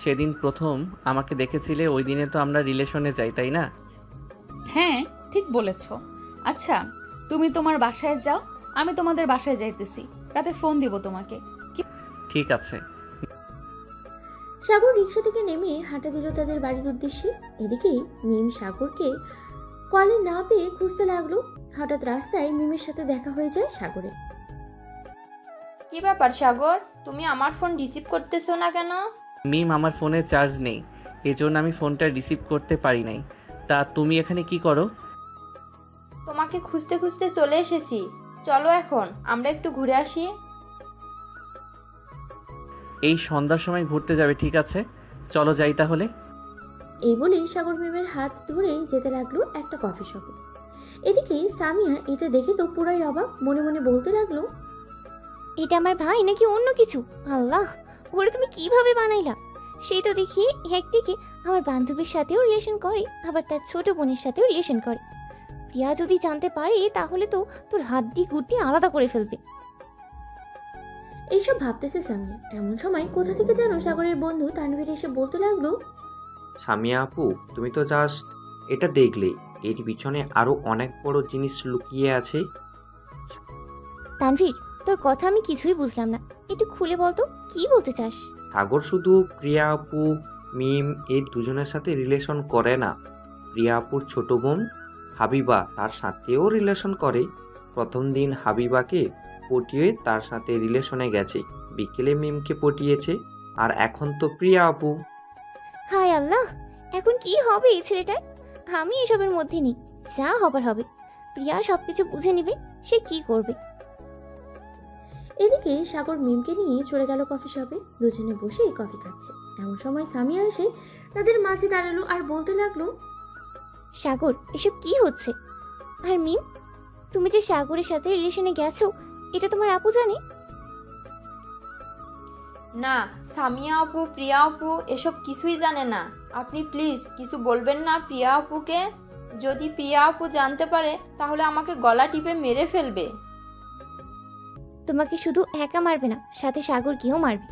সেদিন প্রথম আমাকে দেখেছিলে, ওই দিনে তো আমরা রিলেশনে যাই, তাই না? হ্যাঁ, ঠিক বলেছ। আচ্ছা, তুমি তোমার বাসায় যাও, আমি তোমাদের বাসায় যাইতেছি। রাতে ফোন দিব তোমাকে। ঠিক আছে। সাগর রিক্সা থেকে নেমে হাঁটা দিল তাদের বাড়ির উদ্দেশ্যে। এদিকে মিম সাগরকে কলে না পেয়ে খুঁজতে লাগলো। হঠাৎ রাস্তায় মিমের সাথে দেখা হয়ে যায় সাগরের। কি ব্যাপার সাগর, তুমি আমার ফোন রিসিভ করতেছো না কেন? মিম, আমার ফোনে চার্জ নেই, এজন্য আমি ফোনটা রিসিভ করতে পারি নাই। তা তুমি এখানে কি করো? তোমাকে খুঁজতে খুঁজতে চলে এসেছি। চলো এখন আমরা একটু ঘুরে আসি। এই সন্ধ্যার সময় ঘুরতে যাবে, ঠিক আছে, চলো যাই তাহলে। এই বলে সাগর মিমের হাত ধরে যেতে লাগলো একটা কফি শপে। এদিকে সামিয়া এটা দেখে তো পুরাই অবাক, মনে মনে বলতে লাগলো, এটা আমার ভাই নাকি অন্য কিছু? আল্লাহ, ওরে তুমি কিভাবে বানাইলা? সেই তো দেখি একদিকে আমার বান্ধবীর সাথেও রিলেশন করে, আবার তার ছোট বোনের সাথেও রিলেশন করে। প্রিয়া যদি জানতে পারে তাহলে তো তোর হাড্ডি গুড্ডি আলাদা করে ফেলবে। এইসব ভাবতেছে সামিয়া। এমন সময় কোথা থেকে যেন সাগরের বন্ধু তানভীর এসে বলতে লাগলো, সামিয়া আপু, তুমি তো জাস্ট এটা দেখলে, এর পিছনে আরো অনেক বড় জিনিস লুকিয়ে আছে। তানভীর, তোর কথা আমি কিছুই বুঝলাম না, একটু খুলে বলতো কি বলতে চাস? সাগর শুধু প্রিয়া আপু, মিম এই দুজনের সাথে রিলেশন করে না, প্রিয়া আপুর ছোট বোন হাবিবা তার সাথেও রিলেশন করে। প্রথম দিন হাবিবাকে পটিয়ে তার সাথে রিলেশনে গেছে, বিকেলে মিমকে পটিয়েছে, আর এখন তো প্রিয়া আপু। হায় আল্লাহ, এখন কি হবে এই ছেলেটার? আমি এসবের মধ্যে নেই, যা হবার হবে। প্রিয়া সবকিছু বুঝে নিবে, সে কি করবে। এদিকে সাগর মিমকে নিয়ে চলে গেল কফি শপে। দুজনে বসে কফি খাচ্ছে। এমন সময় সামিয়া এসে তাদের মাঝে দাঁড়ালো আর বলতে লাগলো, সাগর, এসব কি হচ্ছে? আর মিম, তুমি যে সাগরের সাথে রিলেশনে গেছো, এটা তোমার আপু জানে? না, সামিয়া আপু, প্রিয়া আপু এসব কিছুই জানে না। আপনি প্লিজ কিছু বলবেন না প্রিয়া আপুকে। যদি প্রিয়া আপু জানতে পারে তাহলে আমাকে গলা টিপে মেরে ফেলবে। তোমাকে শুধু একা মারবে না, সাথে সাগরকেও মারবে।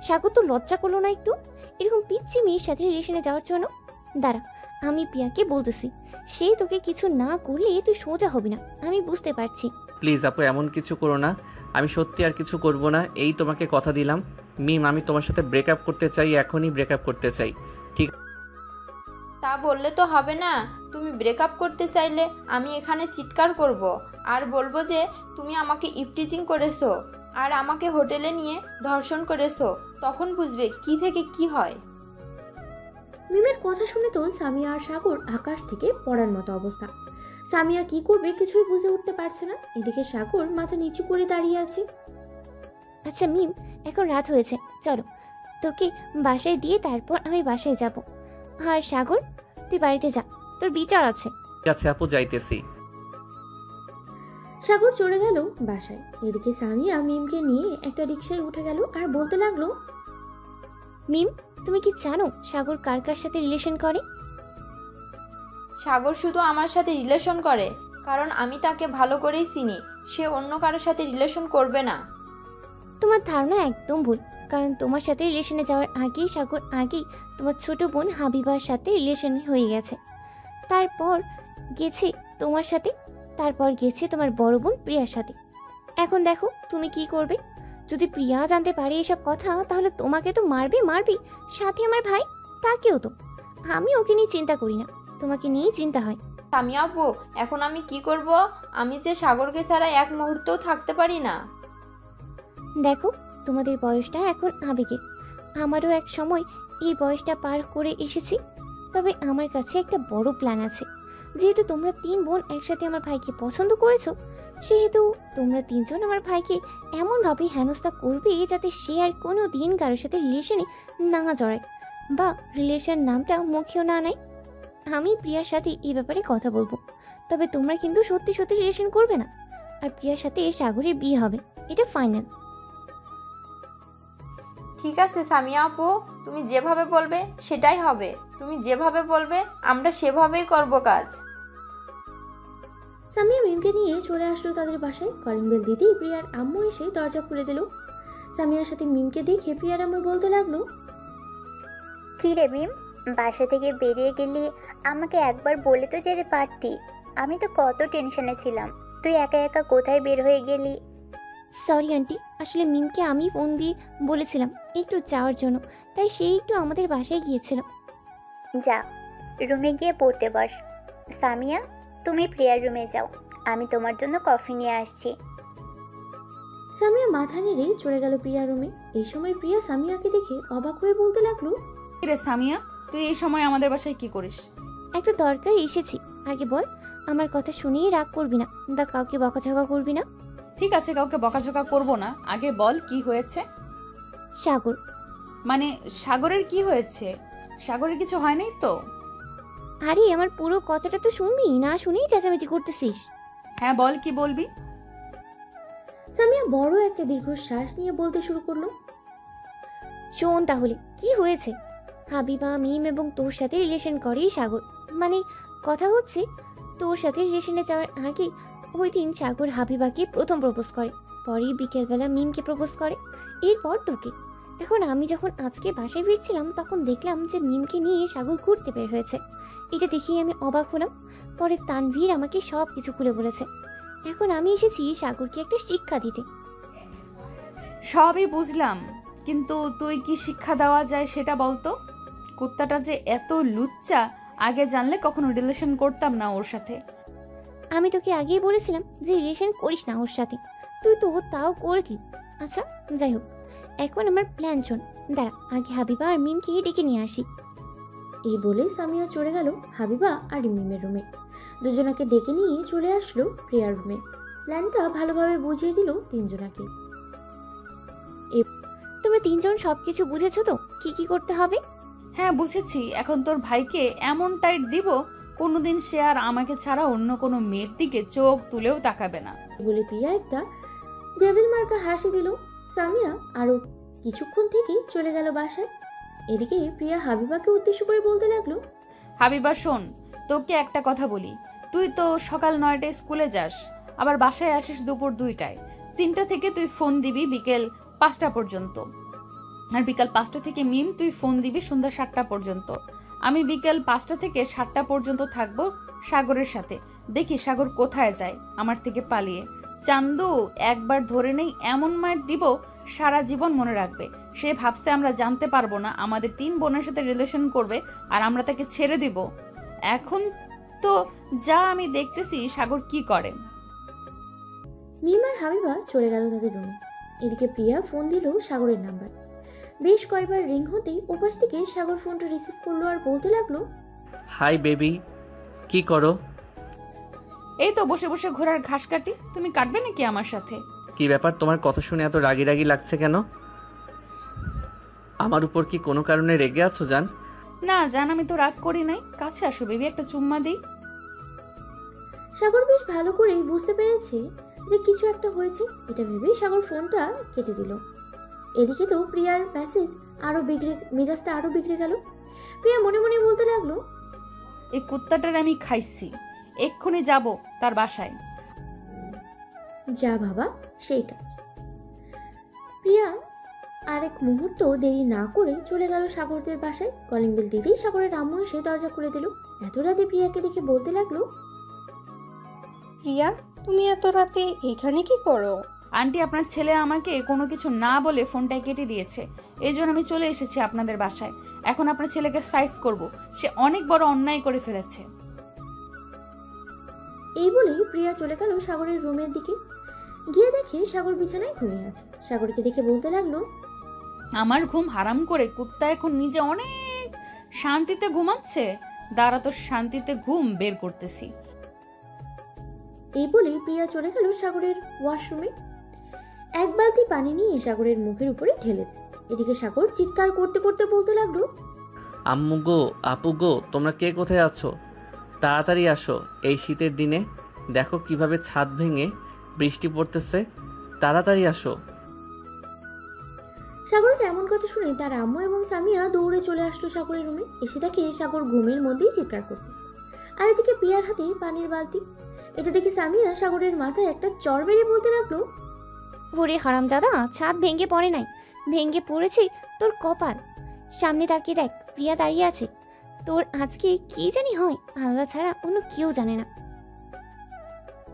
সাগর তো লজ্জা করলো না একটু, এরকম পিচ্ছি মেয়ের সাথে রিলেশনে যাওয়ার জন্য? দাঁড়া, আমি প্রিয়াকে বলতেছি, সে তোকে কিছু না করলে তুই সোজা হবি না, আমি বুঝতে পারছি। প্লিজ আপু, এমন কিছু করো না, আমি সত্যি আর কিছু করব না, এই তোমাকে কথা দিলাম। মিম, আমি তোমার সাথে ব্রেকআপ করতে চাই, এখনই ব্রেকআপ করতে চাই। ঠিক তা বললে তো হবে না। তুমি ব্রেকআপ করতে চাইলে আমি এখানে চিৎকার করব আর বলবো যে তুমি আমাকে ইফটিজিং করেছো আর আমাকে হোটেলে নিয়ে ধর্ষণ করেছো। তখন বুঝবে কি থেকে কি হয়। মিমের কথা শুনে তো সামিয়া আর সাগর আকাশ থেকে পড়ার মতো অবস্থা। সামিয়া কি করবে কিছুই বুঝে উঠতে পারছে না। এদিকে সাগর মাথা নিচু করে দাঁড়িয়ে আছে। আচ্ছা মিম, এখন রাত হয়েছে, চলো তোকে বাসায় দিয়ে তারপর আমি বাসায় যাব। আর সাগর, তুই বাড়িতে যা, তোর বিচার আছে। আছে আপু, যাইতেছি। সাগর চলে গেল বাসায়। এদিকে সামিয়া মিমকে নিয়ে একটা রিকশায় উঠে গেল আর বলতে লাগলো, মিম, তুমি কি জানো সাগর কার কার সাথে রিলেশন করে? সাগর শুধু আমার সাথে রিলেশন করে কারণ আমি তাকে ভালো করেই চিনি। সে অন্য কারোর সাথে রিলেশন করবে না। তোমার ধারণা একদম ভুল, কারণ তোমার সাথে রিলেশনে যাওয়ার আগেই সাগর আগেই তোমার ছোট বোন হাবিবার সাথে রিলেশন হয়ে গেছে। তারপর গেছে তোমার সাথে, তারপর গেছে তোমার বড় বোন প্রিয়ার সাথে। এখন দেখো তুমি কি করবে। যদি প্রিয়া জানতে পারে এসব কথা তাহলে তোমাকে তো মারবে, সাথে আমার ভাই, তাকেও তো। আমি ওকে নিয়ে চিন্তা করি না, তোমাকে নিয়েই চিন্তা হয়। সামিয়া আপু, এখন আমি কি করব? আমি যে সাগরকে ছাড়া এক মুহূর্তও থাকতে পারি না। দেখো, তোমাদের বয়সটা এখন আবেগের, আমারও এক সময় এই বয়সটা পার করে এসেছি। তবে আমার কাছে একটা বড় প্ল্যান আছে। যেহেতু তোমরা 3 বোন একসাথে আমার ভাইকে পছন্দ করেছো, সেহেতু তোমরা 3 জন আমার ভাইকে এমনভাবে হেনস্থা করবে যাতে সে আর কোনো দিন কারোর সাথে রিলেশনে না জড়ায় বা রিলেশন নামটা মুখেও না নেয়। আমি প্রিয়ার সাথে এই ব্যাপারে কথা বলবো, তবে তোমরা কিন্তু সত্যি সত্যি রিলেশন করবে না। আর প্রিয়ার সাথে সাগরের বিয়ে হবে, এটা ফাইনাল। ঠিক আছে সামিয়া আপু, তুমি যেভাবে বলবে সেটাই হবে। তুমি যেভাবে বলবে আমরা সেভাবেই করব কাজ। সামিয়া মিমকে নিয়ে চলে আসলো তাদের বাসায়। কলিং বেল দিতেই প্রিয়ার আম্মু এসে দরজা খুলে দিল। সামিয়ার সাথে মিমকে দেখে প্রিয়ার আম্মু বলতে লাগলো, কি রে মিম, বাসা থেকে বেরিয়ে গেলি, আমাকে একবার বলে তো যেতে পারতি। আমি তো কত টেনশনে ছিলাম, তুই একা একা কোথায় বের হয়ে গেলি? সরি আন্টি, আসলে মিমকে আমি ফোন দিয়ে বলেছিলাম একটু যাওয়ার জন্য, তাই সে একটু আমাদের বাসায় গিয়েছিল। যা, রুমে গিয়ে পড়তে বস। সামিয়া, তুমি প্রিয়ার রুমে যাও, আমি তোমার জন্য কফি নিয়ে আসছি। সামিয়া মাথা নেড়ে চলে গেল প্রিয়ার রুমে। এই সময় প্রিয়া সামিয়াকে দেখে অবাক হয়ে বলতে লাগলো, রে সামিয়া, তুই এই সময় আমাদের বাসায় কি করিস? একটা দরকার এসেছি, আগে বল। আমার কথা শুনেই রাগ করবি না বা কাউকে বকাঝকা করবি না। ঠিক আছে, কাউকে বকাঝকা করব না। আগে বল কি হয়েছে। সাগর। মানে সাগরের কি হয়েছে? সাগরের কিছু হয় নাই তো? আরে আমার পুরো কথাটা তো শুনবি, না শুনেই চেঁচামেচি করতেছিস। হ্যাঁ বল, কি বলবি? সামিয়া বড় একটা দীর্ঘশ্বাস নিয়ে বলতে শুরু করলো। শোন তাহলে কি হয়েছে। হাবিবা, মিম এবং তোর সাথে রিলেশন করে সাগর। মানে কথা হচ্ছে তোর সাথে রিলেশনে যাওয়ার আগে ওই দিন সাগর হাবিবাকে প্রথম প্রপোজ করে, পরে বিকেলবেলা মিমকে প্রপোজ করে, এরপর তোকে। এখন আমি যখন আজকে বাসায় ফিরছিলাম তখন দেখলাম যে মিমকে নিয়ে সাগর ঘুরতে বের হয়েছে। এটা দেখেই আমি অবাক হলাম। পরে তানভীর আমাকে সব কিছু খুলে বলেছে। এখন আমি এসেছি সাগরকে একটা শিক্ষা দিতে। সবই বুঝলাম, কিন্তু তুই কি শিক্ষা দেওয়া যায় সেটা বলতো। কুত্তাটা যে এত লুচ্চা, আগে জানলে কখনো রিলেশন করতাম না ওর সাথে। আমি তোকে আগেই বলেছিলাম যে রিলেশন করিস না ওর সাথে, তুই তো তাও করলি। আচ্ছা যাই হোক, এখন আমার প্ল্যান শোন। দাঁড়া, আগে হাবিবা আর মিমকে ডেকে নিয়ে আসি। এই বলে সামিয়া চলে গেল হাবিবা আর মিমের রুমে। দুজনাকে ডেকে নিয়ে চলে আসলো প্রিয়ার রুমে। প্ল্যানটা ভালোভাবে বুঝিয়ে দিল তিনজনাকে। তোমরা তিনজন সবকিছু বুঝেছো তো কি কি করতে হবে? হ্যাঁ বুঝেছি। এখন তোর ভাইকে এমন টাইট দিব কোনোদিন সে আর আমাকে ছাড়া অন্য কোনো মেয়ের দিকে চোখ তুলেও তাকাবে না বলে প্রিয়া একটা ডেভিল মার্কা হাসি দিল। সামিয়া আরো কিছুক্ষণ থেকেই চলে গেল বাসায়। এদিকে প্রিয়া হাবিবাকে উদ্দেশ্য করে বলতে লাগলো, হাবিবা শোন, তোকে একটা কথা বলি। তুই তো সকাল 9টায় স্কুলে যাস, আবার বাসায় আসিস দুপুর 2টায়। 3টা থেকে তুই ফোন দিবি বিকেল 5টা পর্যন্ত, আর বিকাল 5টা থেকে মিম তুই ফোন দিবি সন্ধ্যা 7টা পর্যন্ত। আমি বিকেল 5টা থেকে 7টা পর্যন্ত থাকবো সাগরের সাথে। দেখি সাগর কোথায় যায় আমার থেকে পালিয়ে। চান্দু একবার ধরে নেই এমন মার দিব সারা জীবন মনে রাখবে। সে ভাবছে আমরা জানতে পারবো না আমাদের 3 বোনের সাথে রিলেশন করবে আর আমরা তাকে ছেড়ে দিব। এখন তো যা আমি দেখতেছি সাগর কি করে। মিম আর হাবিবা চলে গেল তাদের রুমে। এদিকে প্রিয়া ফোন দিল সাগরের নাম্বার। বেশ কয়েকবার রিং হতেই ওপাশ থেকে সাগর ফোনটা রিসিভ করলো আর বলতে লাগলো, হাই বেবি, কি করো? এই তো বসে বসে ঘোড়ার ঘাস কাটি। তুমি কাটবে নাকি আমার সাথে? কি ব্যাপার, তোমার কথা শুনে এত রাগি রাগি লাগছে কেন? আমার উপর কি কোনো কারণে রেগে আছো জান? না জান, আমি তো রাগ করি নাই। কাছে আসো বেবি, একটা চুম্মা দিই। সাগর বেশ ভালো করেই বুঝতে পেরেছে যে কিছু একটা হয়েছে। এটা ভেবেই সাগর ফোনটা কেটে দিল। এদিকে তো প্রিয়ার মেজাজটা আরো বিগড়ে গেল। প্রিয়া মনে মনে বলতে লাগলো, এই কুত্তাটার আমি খাইছি, এক্ষুনি যাব তার বাসায়। যা বাবা সেই কাজ। প্রিয়া আরেক মুহূর্ত দেরি না করে চলে গেল সাগরদের বাসায়। কলিং বেল দিতেই সাগরের আম্মু এসে দরজা খুলে দিল। এত রাতে প্রিয়াকে দেখে বলতে লাগলো, প্রিয়া তুমি এত রাতে এখানে কি করো? আন্টি আপনার ছেলে আমাকে কোনো কিছু না বলে ফোনটা কেটে দিয়েছে, এই জন্য আমি চলে এসেছি আপনাদের বাসায়। এখন আপনার ছেলেকে সাইজ করব, সে অনেক বড় অন্যায় করে ফেলেছে। এই বলেই প্রিয়া চলে গেল সাগরের রুমের দিকে। গিয়ে দেখে সাগর বিছানায় ঘুমিয়ে আছে। সাগরকে দেখে বলতে লাগলো, আমার ঘুম হারাম করে কুত্তা এখন নিজে অনেক শান্তিতে ঘুমাচ্ছে। দাঁড়া তো শান্তিতে ঘুম বের করতেছি। এই বলেই প্রিয়া চলে গেল সাগরের ওয়াশরুমে। এক বালতি পানি নিয়ে সাগরের মুখের উপরে ঢেলে দেয়। এদিকে সাগর চিৎকার করতে করতে বলতে লাগলো, আম্মু গো, আপু গো, তোমরা কে কোথায় আছো? তাড়াতাড়ি আসো, এই শীতের দিনে দেখো কিভাবে ছাদ ভেঙে বৃষ্টি পড়তেছে, তাড়াতাড়ি আসো। সাগরের এমন কথা শুনে তার আম্মু এবং সামিয়া দৌড়ে চলে আসলো সাগরের রুমে। এসে দেখে সাগর ঘুমের মধ্যেই চিৎকার করতেছে, আর এদিকে প্রিয়ার হাতে পানির বালতি। এটা দেখে সামিয়া সাগরের মাথায় একটা চর মেরে বলতে লাগলো, ওরে হারামজাদা, ছাদ ভেঙে পড়ে নাই, ভেঙে পড়েছি তোর কপাল। সামনে তাকিয়ে দেখ, প্রিয়া দাঁড়িয়ে আছে। তোর আজকে কি জানি হয়, আল্লাহ ছাড়া অন্য কেউ জানে না।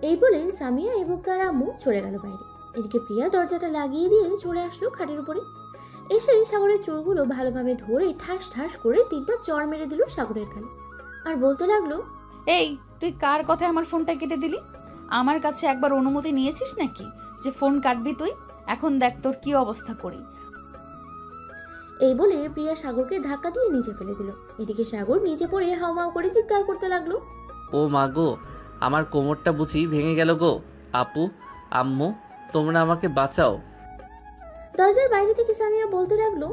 এই বলে সামিয়া এবং তার আম্মু চলে গেল বাইরে। এদিকে প্রিয়া দরজাটা লাগিয়ে দিয়ে চলে আসলো খাটের উপরে। এসে সাগরের চোরগুলো ভালোভাবে ধরে ঠাস ঠাস করে 3টা চর মেরে দিল সাগরের গালে, আর বলতে লাগলো, এই তুই কার কথায় আমার ফোনটা কেটে দিলি? আমার কাছে একবার অনুমতি নিয়েছিস নাকি যে ফোন কাটবি তুই? এখন দেখ তোর কি অবস্থা করি। এই বলে প্রিয়া সাগরকে ধাক্কা দিয়ে নিচে ফেলে দিল। এদিকে সাগর নিচে পড়ে হাউমাউ করে চিৎকার করতে লাগলো, ও মা গো, আমার কোমরটা বুঝি ভেঙে গেল গো। আপু, আম্মু, তোমরা আমাকে বাঁচাও। দরজার বাইরে থেকে সামিয়া বলতে লাগলো,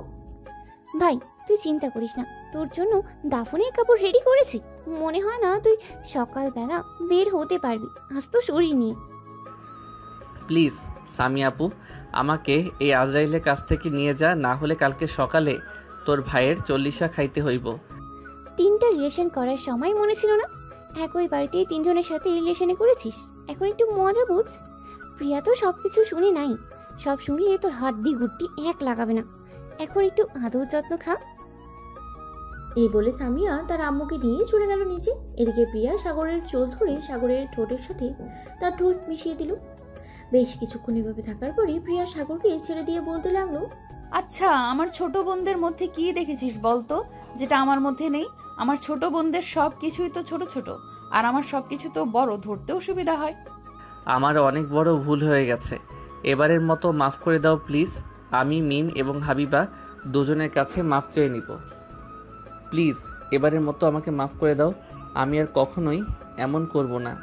ভাই তুই চিন্তা করিস না, তোর জন্য দাফনের কাপড় রেডি করেছি। মনে হয় না তুই সকালবেলা বের হতে পারবি আজ তো শরীর নিয়ে। প্লিজ সামিয়া আপু, আমাকে এই আজরাইলের কাছ থেকে নিয়ে যা, না হলে কালকে সকালে তোর ভাইয়ের 40 খাইতে হইব। 3টা রিলেশন করার সময় মনে ছিল না একই বাড়িতে 3 জনের সাথে রিলেশনে করেছিস? এখন একটু মজা বুঝ। প্রিয়া তো সব কিছু শুনে নাই, সব শুনলে তোর হাড্ডি গুড্ডি এক লাগাবে না। এখন একটু আদর যত্ন খা। এই বলে সামিয়া তার আম্মুকে নিয়ে চলে গেল নিচে। এদিকে প্রিয়া সাগরের চোল ধরে সাগরের ঠোঁটের সাথে তার ঠোঁট মিশিয়ে দিল। বেশ কিছুক্ষণ এভাবে থাকার পরে প্রিয়া সাগরকে ছেড়ে দিয়ে বলতে লাগলো, আচ্ছা, আমার ছোট বোনদের মধ্যে কি দেখেছিস বলতো, যেটা আমার মধ্যে নেই? আমার ছোট বোনদের সব কিছুই তো ছোট ছোট, আর আমার সব কিছু তো বড়, ধরতেও সুবিধা হয়। আমার অনেক বড় ভুল হয়ে গেছে, এবারের মতো মাফ করে দাও প্লিজ। আমি মিম এবং হাবিবা দুজনের কাছে মাফ চেয়ে নিব। প্লিজ এবারের মতো আমাকে মাফ করে দাও, আমি আর কখনোই এমন করব না।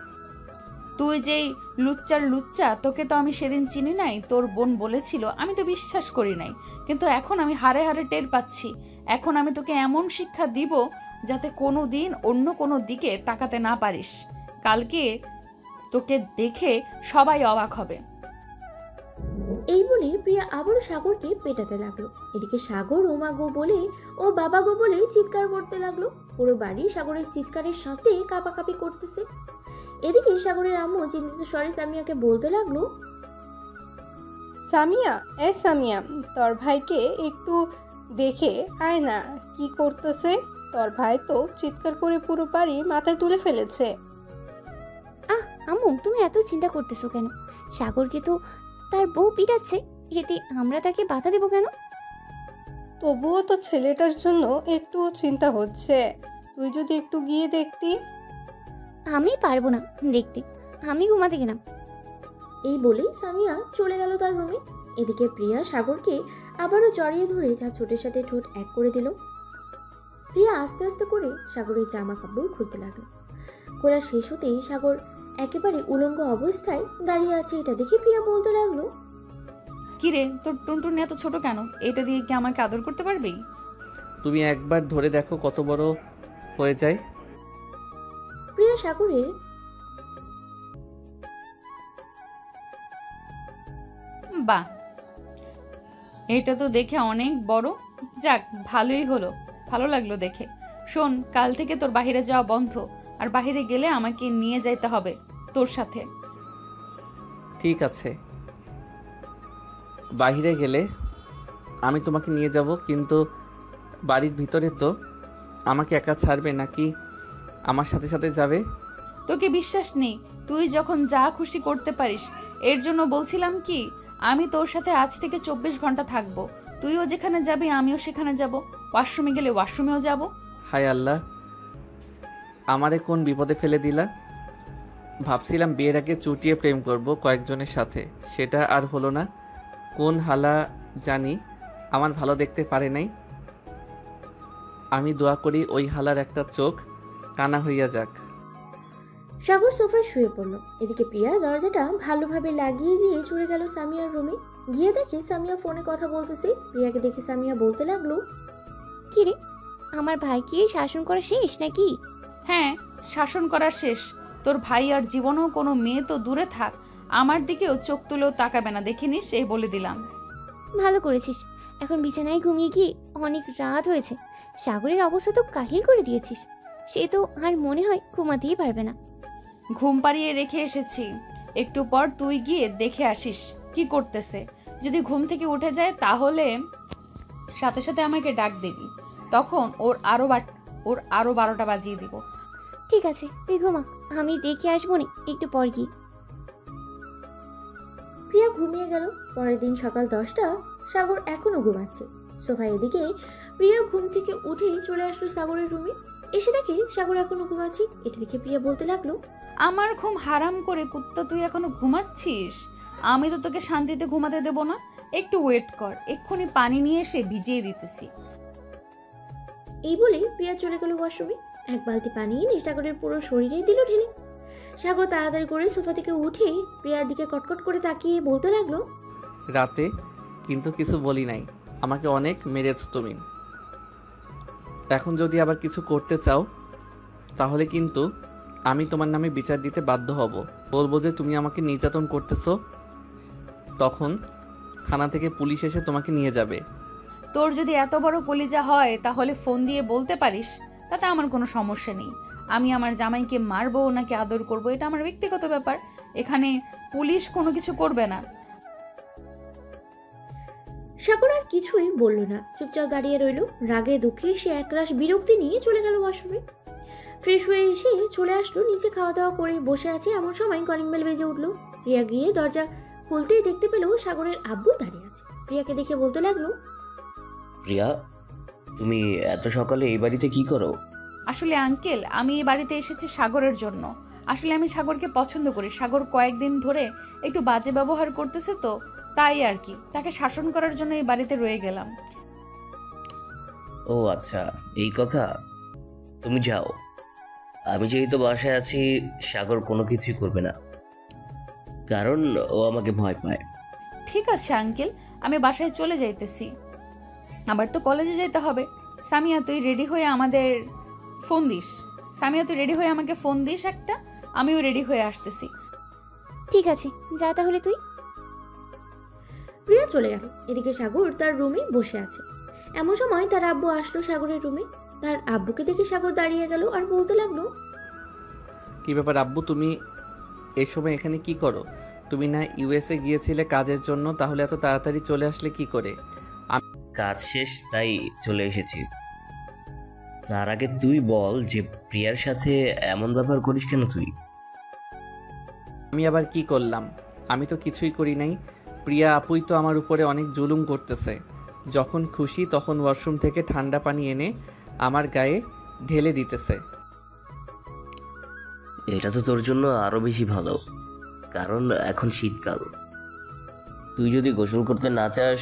তুই যেই লুচ্চার লুচ্চা, তোকে তো আমি সেদিন চিনি নাই, তোর বোন বলেছিল, আমি তো বিশ্বাস করি নাই। কিন্তু এখন আমি হারে হারে টের পাচ্ছি। এখন আমি তোকে এমন শিক্ষা দিব যাতে কোনো দিন অন্য কোনো দিকে তাকাতে না পারিস। কালকে তোকে দেখে সবাই অবাক হবে। এই বলে প্রিয়া আবারও সাগরকে পেটাতে লাগলো। এদিকে সাগর ও মা গো বলে ও বাবা গো বলে চিৎকার করতে লাগলো। পুরো বাড়ি সাগরের চিৎকারের সাথে কাঁপাকাঁপি করতেছে। এদিকে সাগরের আম্মু চিন্তিত স্বরে সামিয়াকে বলতে লাগলো, সামিয়া, সামিয়া, তোর ভাইকে একটু দেখে আয় না, কি করতেছে? তোর ভাই তো চিৎকার করে পুরো বাড়ি মাথায় তুলে ফেলেছে। আম্মু তুমি এত চিন্তা করতেছো কেন? সাগরকে তো তার বউ পিটাচ্ছে, এতে আমরা তাকে বাধা দেব কেন? তবুও তো ছেলেটার জন্য একটু চিন্তা হচ্ছে। তুই যদি একটু গিয়ে দেখতি। আমি পারবো না দেখতে, আমি ঘুমাতে গেলাম। এই বলেই সামিয়া চলে গেল তার রুমে। এদিকে প্রিয়া সাগরকে আবারও জড়িয়ে ধরে যা ঠোঁটের সাথে ঠোঁট এক করে দিল। প্রিয়া আস্তে আস্তে করে সাগরের জামা কাপড় খুলতে লাগলো। খোলা শেষ হতেই সাগর একেবারে উলঙ্গ অবস্থায় দাঁড়িয়ে আছে। এটা দেখে প্রিয়া বলতে লাগলো, কিরে, তোর টুনটুনি এত ছোট কেন? এটা দিয়ে কি আমাকে আদর করতে পারবি? তুমি একবার ধরে দেখো কত বড় হয়ে যায়। প্রিয়া সাগরের বাহ, এটা তো দেখে অনেক বড়। যাক, ভালোই হলো, ভালো লাগলো দেখে। শোন, কাল থেকে তোর বাইরে যাওয়া বন্ধ, আর বাইরে গেলে আমাকে নিয়ে যাইতে হবে তোর সাথে। ঠিক আছে, বাইরে গেলে আমি তোমাকে নিয়ে যাব, কিন্তু বাড়ির ভিতরে তো আমাকে একা ছাড়বে নাকি আমার সাথে সাথে যাবে? তোকে বিশ্বাস নেই, তুই যখন যা খুশি করতে পারিস। এর জন্য বলছিলাম কি, আমি তোর সাথে আজ থেকে 24 ঘন্টা থাকবো। তুইও যেখানে যাবি আমিও সেখানে যাব, ওয়াশরুমে গেলে ওয়াশরুমেও যাব। হায় আল্লাহ, আমারে কোন বিপদে ফেলে দিলা। ভাবছিলাম বিয়ের আগে চুটিয়ে প্রেম করব কয়েকজনের সাথে, সেটা আর হলো না। কোন হালা জানি আমার ভালো দেখতে পারে নাই। আমি দোয়া করি ওই হালার একটা চোখ কানা হইয়া যাক। সাগর সোফায় শুয়ে পড়ল। এদিকে প্রিয়া দরজাটা ভালোভাবে লাগিয়ে দিয়ে চলে গেল সামিয়ার রুমে। গিয়ে দেখে সামিয়া ফোনে কথা বলতেছে। প্রিয়াকে দেখে সামিয়া বলতে লাগলো, কি রে, আমার ভাইকে শাসন করা শেষ নাকি? হ্যাঁ, শাসন করা শেষ। তোর ভাই আর জীবনেও কোনো মেয়ে তো দূরে থাক, আমার দিকেও চোখ তুলেও তাকাবে না, দেখিনিস, এই বলে দিলাম। ভালো করেছিস। এখন বিছানায় ঘুমিয়ে গিয়ে অনেক রাত হয়েছে। সাগরের অবস্থা তো কাহিল করে দিয়েছিস, সে তো আর মনে হয় ঘুমাতেই পারবে না। ঘুম পাড়িয়ে রেখে এসেছি, একটু পর তুই গিয়ে দেখে আসিস কি করতেছে। যদি ঘুম থেকে উঠে যায় তাহলে সাথে সাথে আমাকে ডাক দিবি, তখন ওর আরো 12টা বাজিয়ে দিব। ঠিক আছে, তুই ঘুমা, আমি দেখে আসবো নি একটু পর গিয়ে। প্রিয়া ঘুমিয়ে গেল। পরের দিন সকাল 10টা, সাগর এখনো ঘুমাচ্ছে সোফায়। এদিকে প্রিয়া ঘুম থেকে উঠে চলে আসলো সাগরের রুমে। এসে দেখে সাগর এখনো ঘুমাচ্ছে। এটা দেখে প্রিয়া বলতে লাগলো, আমার ঘুম হারাম করে কুত্তা, তুই এখনো ঘুমাচ্ছিস? আমি তো তোকে শান্তিতে ঘুমাতে দেব না, একটু ওয়েট কর, এক্ষুনি পানি নিয়ে এসে ভিজিয়ে দিতেছি। এই বলে প্রিয়া চলে গেল ওয়াশরুমে। এক বালতি পানি এনে সাগরের পুরো শরীরে দিল ঢেলে। সাগর তাড়াতাড়ি করে সোফা থেকে উঠে প্রিয়ার দিকে কটকট করে তাকিয়ে বলতে লাগলো, রাতে কিন্তু কিছু বলি নাই, আমাকে অনেক মেরেছো তুমি। এখন যদি আবার কিছু করতে চাও তাহলে কিন্তু আমি তোমার নামে বিচার দিতে বাধ্য হব। বলবো যে তুমি আমাকে নির্যাতন করতেছো, তখন থানা থেকে পুলিশ এসে তোমাকে নিয়ে যাবে। তোর যদি এত বড় কলিজা হয় তাহলে ফোন দিয়ে বলতে পারিস, তাতে আমার কোনো সমস্যা নেই। আমি আমার জামাইকে মারবো নাকি আদর করব এটা আমার ব্যক্তিগত ব্যাপার, এখানে পুলিশ কোনো কিছু করবে না। সাগর আর কিছুই বলল না, চুপচাপ দাঁড়িয়ে রইল। রাগে দুঃখে সে একরাশ বিরক্তি নিয়ে চলে গেল ওয়াশরুমে। ফ্রেশ হয়ে এসে চলে আসলো নিচে, খাওয়া দাওয়া করে বসে আছে। এমন সময় কলিং বেল বেজে উঠলো। প্রিয়া গিয়ে দরজা খুলতেই দেখতে পেল সাগরের আব্বু দাঁড়িয়ে আছে। প্রিয়াকে দেখে বলতে লাগলো, প্রিয়া, তুমি এত সকালে এই বাড়িতে কি করো? আসলে আঙ্কেল, আমি এই বাড়িতে এসেছি সাগরের জন্য। আসলে আমি সাগরকে পছন্দ করি। সাগর কয়েকদিন ধরে একটু বাজে ব্যবহার করতেছে, তো তাই আর কি, তাকে শাসন করার জন্য এই বাড়িতে রয়ে গেলাম। ও আচ্ছা, এই কথা। তুমি যাও, আমি যেহেতু বাসায় আছি সাগর কোনো কিছুই করবে না, কারণ ও আমাকে ভয় পায়। ঠিক আছে আঙ্কেল, আমি বাসায় চলে যাইতেছি, আবার তো কলেজে যেতে হবে। সামিয়া, তুই রেডি হয়ে আমাদের ফোন দিস। সামিয়া, তুই রেডি হয়ে আমাকে ফোন দিস একটা, আমিও রেডি হয়ে আসতেছি। ঠিক আছে, যা তাহলে তুই। প্রিয়া চলে গেল। এদিকে সাগর তার রুমে বসে আছে। এমন সময় তার আব্বু আসলো সাগরের রুমে। তার আব্বুকে দেখে সাগর দাঁড়িয়ে গেল আর বলতে লাগলো, কি ব্যাপার আব্বু, তুমি এই সময় এখানে কি করো? তুমি না ইউএসএ গিয়েছিলে কাজের জন্য, তাহলে এত তাড়াতাড়ি চলে আসলে কি করে? কাজ শেষ তাই চলে এসেছি। তার আগে তুই বল যে প্রিয়ার সাথে এমন ব্যবহার করিস কেন তুই? আমি আবার কি করলাম? আমি তো কিছুই করি নাই। প্রিয়া আপুই তো আমার উপরে অনেক জুলুম করতেছে। যখন খুশি তখন ওয়াশরুম থেকে ঠান্ডা পানি এনে আমার গায়ে ঢেলে দিতেছে। এটা তো তোর জন্য আরো বেশি ভালো, কারণ এখন শীতকাল। তুই যদি গোসল করতে না চাস,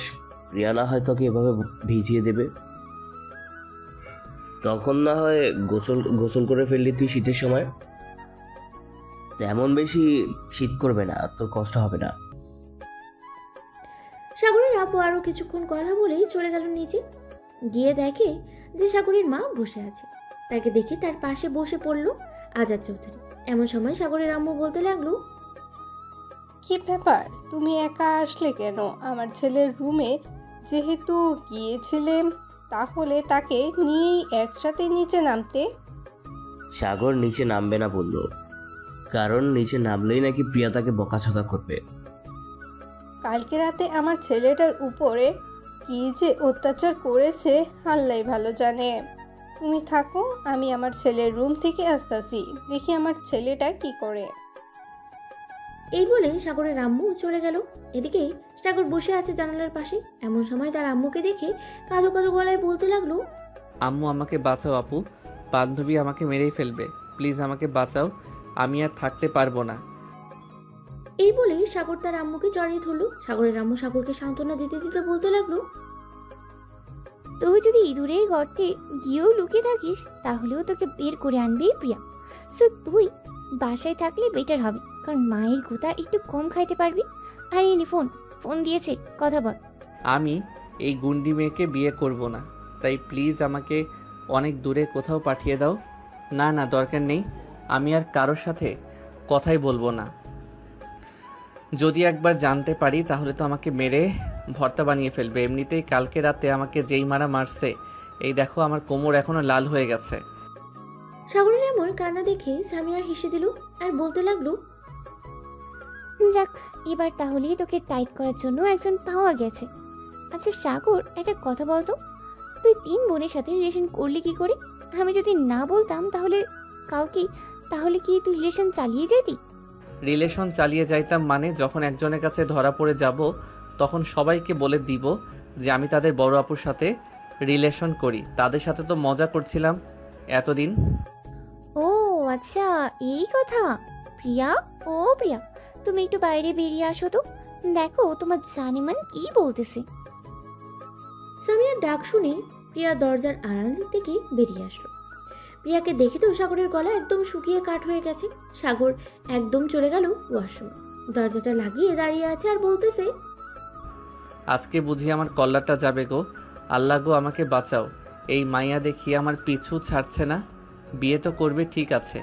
প্রিয়া না হয় তোকে এভাবে ভিজিয়ে দেবে। তখন না হয় গোসল করে ফেললি তুই শীতের সময়, তেমন বেশি শীত করবে না, তোর কষ্ট হবে না। সাগরের আব্বু আরো কিছুক্ষণ কথা বলেই চলে গেল নিচে। গিয়ে দেখে যে সাগরের মা বসে আছে। তাকে দেখে তার পাশে বসে পড়ল আজাদ চৌধুরী। এমন সময় সাগরের আম্মু বলতে লাগলো, কি ব্যাপার, তুমি একা আসলে কেন? আমার ছেলের রুমে যেহেতু গিয়েছিলেন, তাহলে তাকে নিয়েই একসাথে নিচে নামতে। সাগর নিচে নামবে না বলল, কারণ নিচে নামলেই নাকি প্রিয়া তাকে বকাঝকা করবে। কালকে রাতে আমার ছেলেটার উপরে কি যে অত্যাচার করেছে আল্লাহই ভালো জানে। তুমি থাকো, আমি আমার ছেলের রুম থেকে আসতেছি, দেখি আমার ছেলেটা কি করে। এই বলে সাগরের আম্মু চলে গেল। এদিকে সাগর বসে আছে জানালার পাশে। এমন সময় তার আম্মুকে দেখে কাঁদো কাঁদো গলায় বলতে লাগলো, আম্মু আমাকে বাঁচাও আপু, বান্ধবী আমাকে মেরেই ফেলবে, প্লিজ আমাকে বাঁচাও, আমি আর থাকতে পারবো না। এই বলে সাগর তার আম্মুকে জড়িয়ে ধরলো। সাগরের আম্মু সাগরকে সান্ত্বনা দিতে দিতে বলতে লাগলো, তুই যদি ইঁদুরের গর্তে গিয়েও লুকিয়ে থাকিস তাহলেও তোকে বের করে আনবে প্রিয়া। সো তুই বাসায় থাকলে বেটার হবে, কারণ মায়ের গোতা একটু কম খাইতে পারবি। আর এই ফোন দিয়েছে, কথা বল। আমি এই গুন্ডি মেয়েকে বিয়ে করব না, তাই প্লিজ আমাকে অনেক দূরে কোথাও পাঠিয়ে দাও। না না, দরকার নেই, আমি আর কারোর সাথে কথাই বলবো না। যদি একবার জানতে পারি তাহলে তো আমাকে মেরে ভর্তা বানিয়ে ফেলবে। এমনিতেই কালকে রাতে আমাকে যেই মারা মারছে, এই দেখো আমার কোমর এখনো লাল হয়ে গেছে। সাগরের এমন কান্না দেখে সামিয়া হেসে দিল আর বলতে লাগলো, যাক, এবার তাহলেই তোকে টাইট করার জন্য একজন পাওয়া গেছে। আচ্ছা সাগর, একটা কথা বলতো, তুই 3 বোনের সাথে রিলেশন করলি কি করে? আমি যদি না বলতাম তাহলে কি তুই রিলেশন চালিয়ে যেতি? রিলেশন চালিয়ে যাইতাম মানে, যখন একজনের কাছে ধরা পড়ে যাব তখন সবাইকে বলে দিব যে আমি তাদের বড় আপুর সাথে রিলেশন করি। তাদের সাথে তো মজা করছিলাম এতদিন। ও আচ্ছা, এই কথা। প্রিয়া, ও প্রিয়া, তুমি একটু বাইরে বেরিয়ে আসো তো, দেখো তোমার জানেমান কি বলতেছে। সামিয়ার ডাক শুনে প্রিয়া দরজার আড়াল থেকে বেরিয়ে আসলো। প্রিয়াকে দেখে তো সাগরের গলা একদম শুকিয়ে কাঠ হয়ে গেছে। সাগর একদম চলে গেল ওয়াশরুমে, দরজাটা লাগিয়ে দাঁড়িয়ে আছে আর বলতেছে, আজকে বুঝি আমার কল্লাটা যাবে গো। আল্লাহ গো আমাকে বাঁচাও। এই মাইয়া দেখি আমার পিছু ছাড়ছে না। বিয়ে তো করবে ঠিক আছে,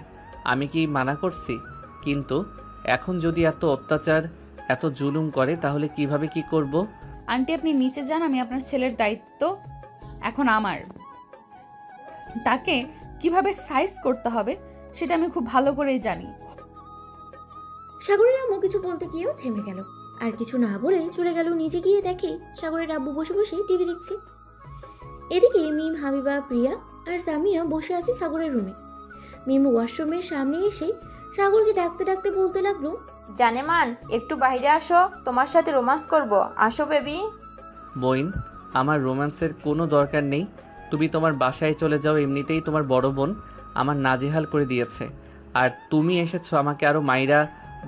আমি কি মানা করছি? কিন্তু এখন যদি এত অত্যাচার এত জুলুম করে তাহলে কিভাবে কি করব? আন্টি আপনি নিচে যান, আমি আপনার ছেলের দায়িত্ব এখন আমার। তাকে কিভাবে সাইজ করতে হবে সেটা আমি খুব ভালো করেই জানি। সাগরের আম্মু কিছু বলতে গিয়েও থেমে গেল, আর কিছু না বলে চলে গেল নিচে। গিয়ে দেখে সাগরের আব্বু বসে বসে টিভি দেখছে। এদিকে মিম, হাবিবা, প্রিয়া আর সামিয়া বসে আছে সাগরের রুমে। মিম ওয়াশরুমের সামনে এসে সাগরকে ডাকতে ডাকতে বলতে লাগলো, জানেমান একটু বাইরে আসো, তোমার সাথে রোমান্স করব, আসো বেবি। বইন, আমার রোম্যান্সের কোনো দরকার নেই। তুমি তোমার বাসায় চলে যাও, এমনিতেই তোমার বড় বোন আমার নাজেহাল করে দিয়েছে। আর তুমি এসেছো আমাকে আরো মাইরা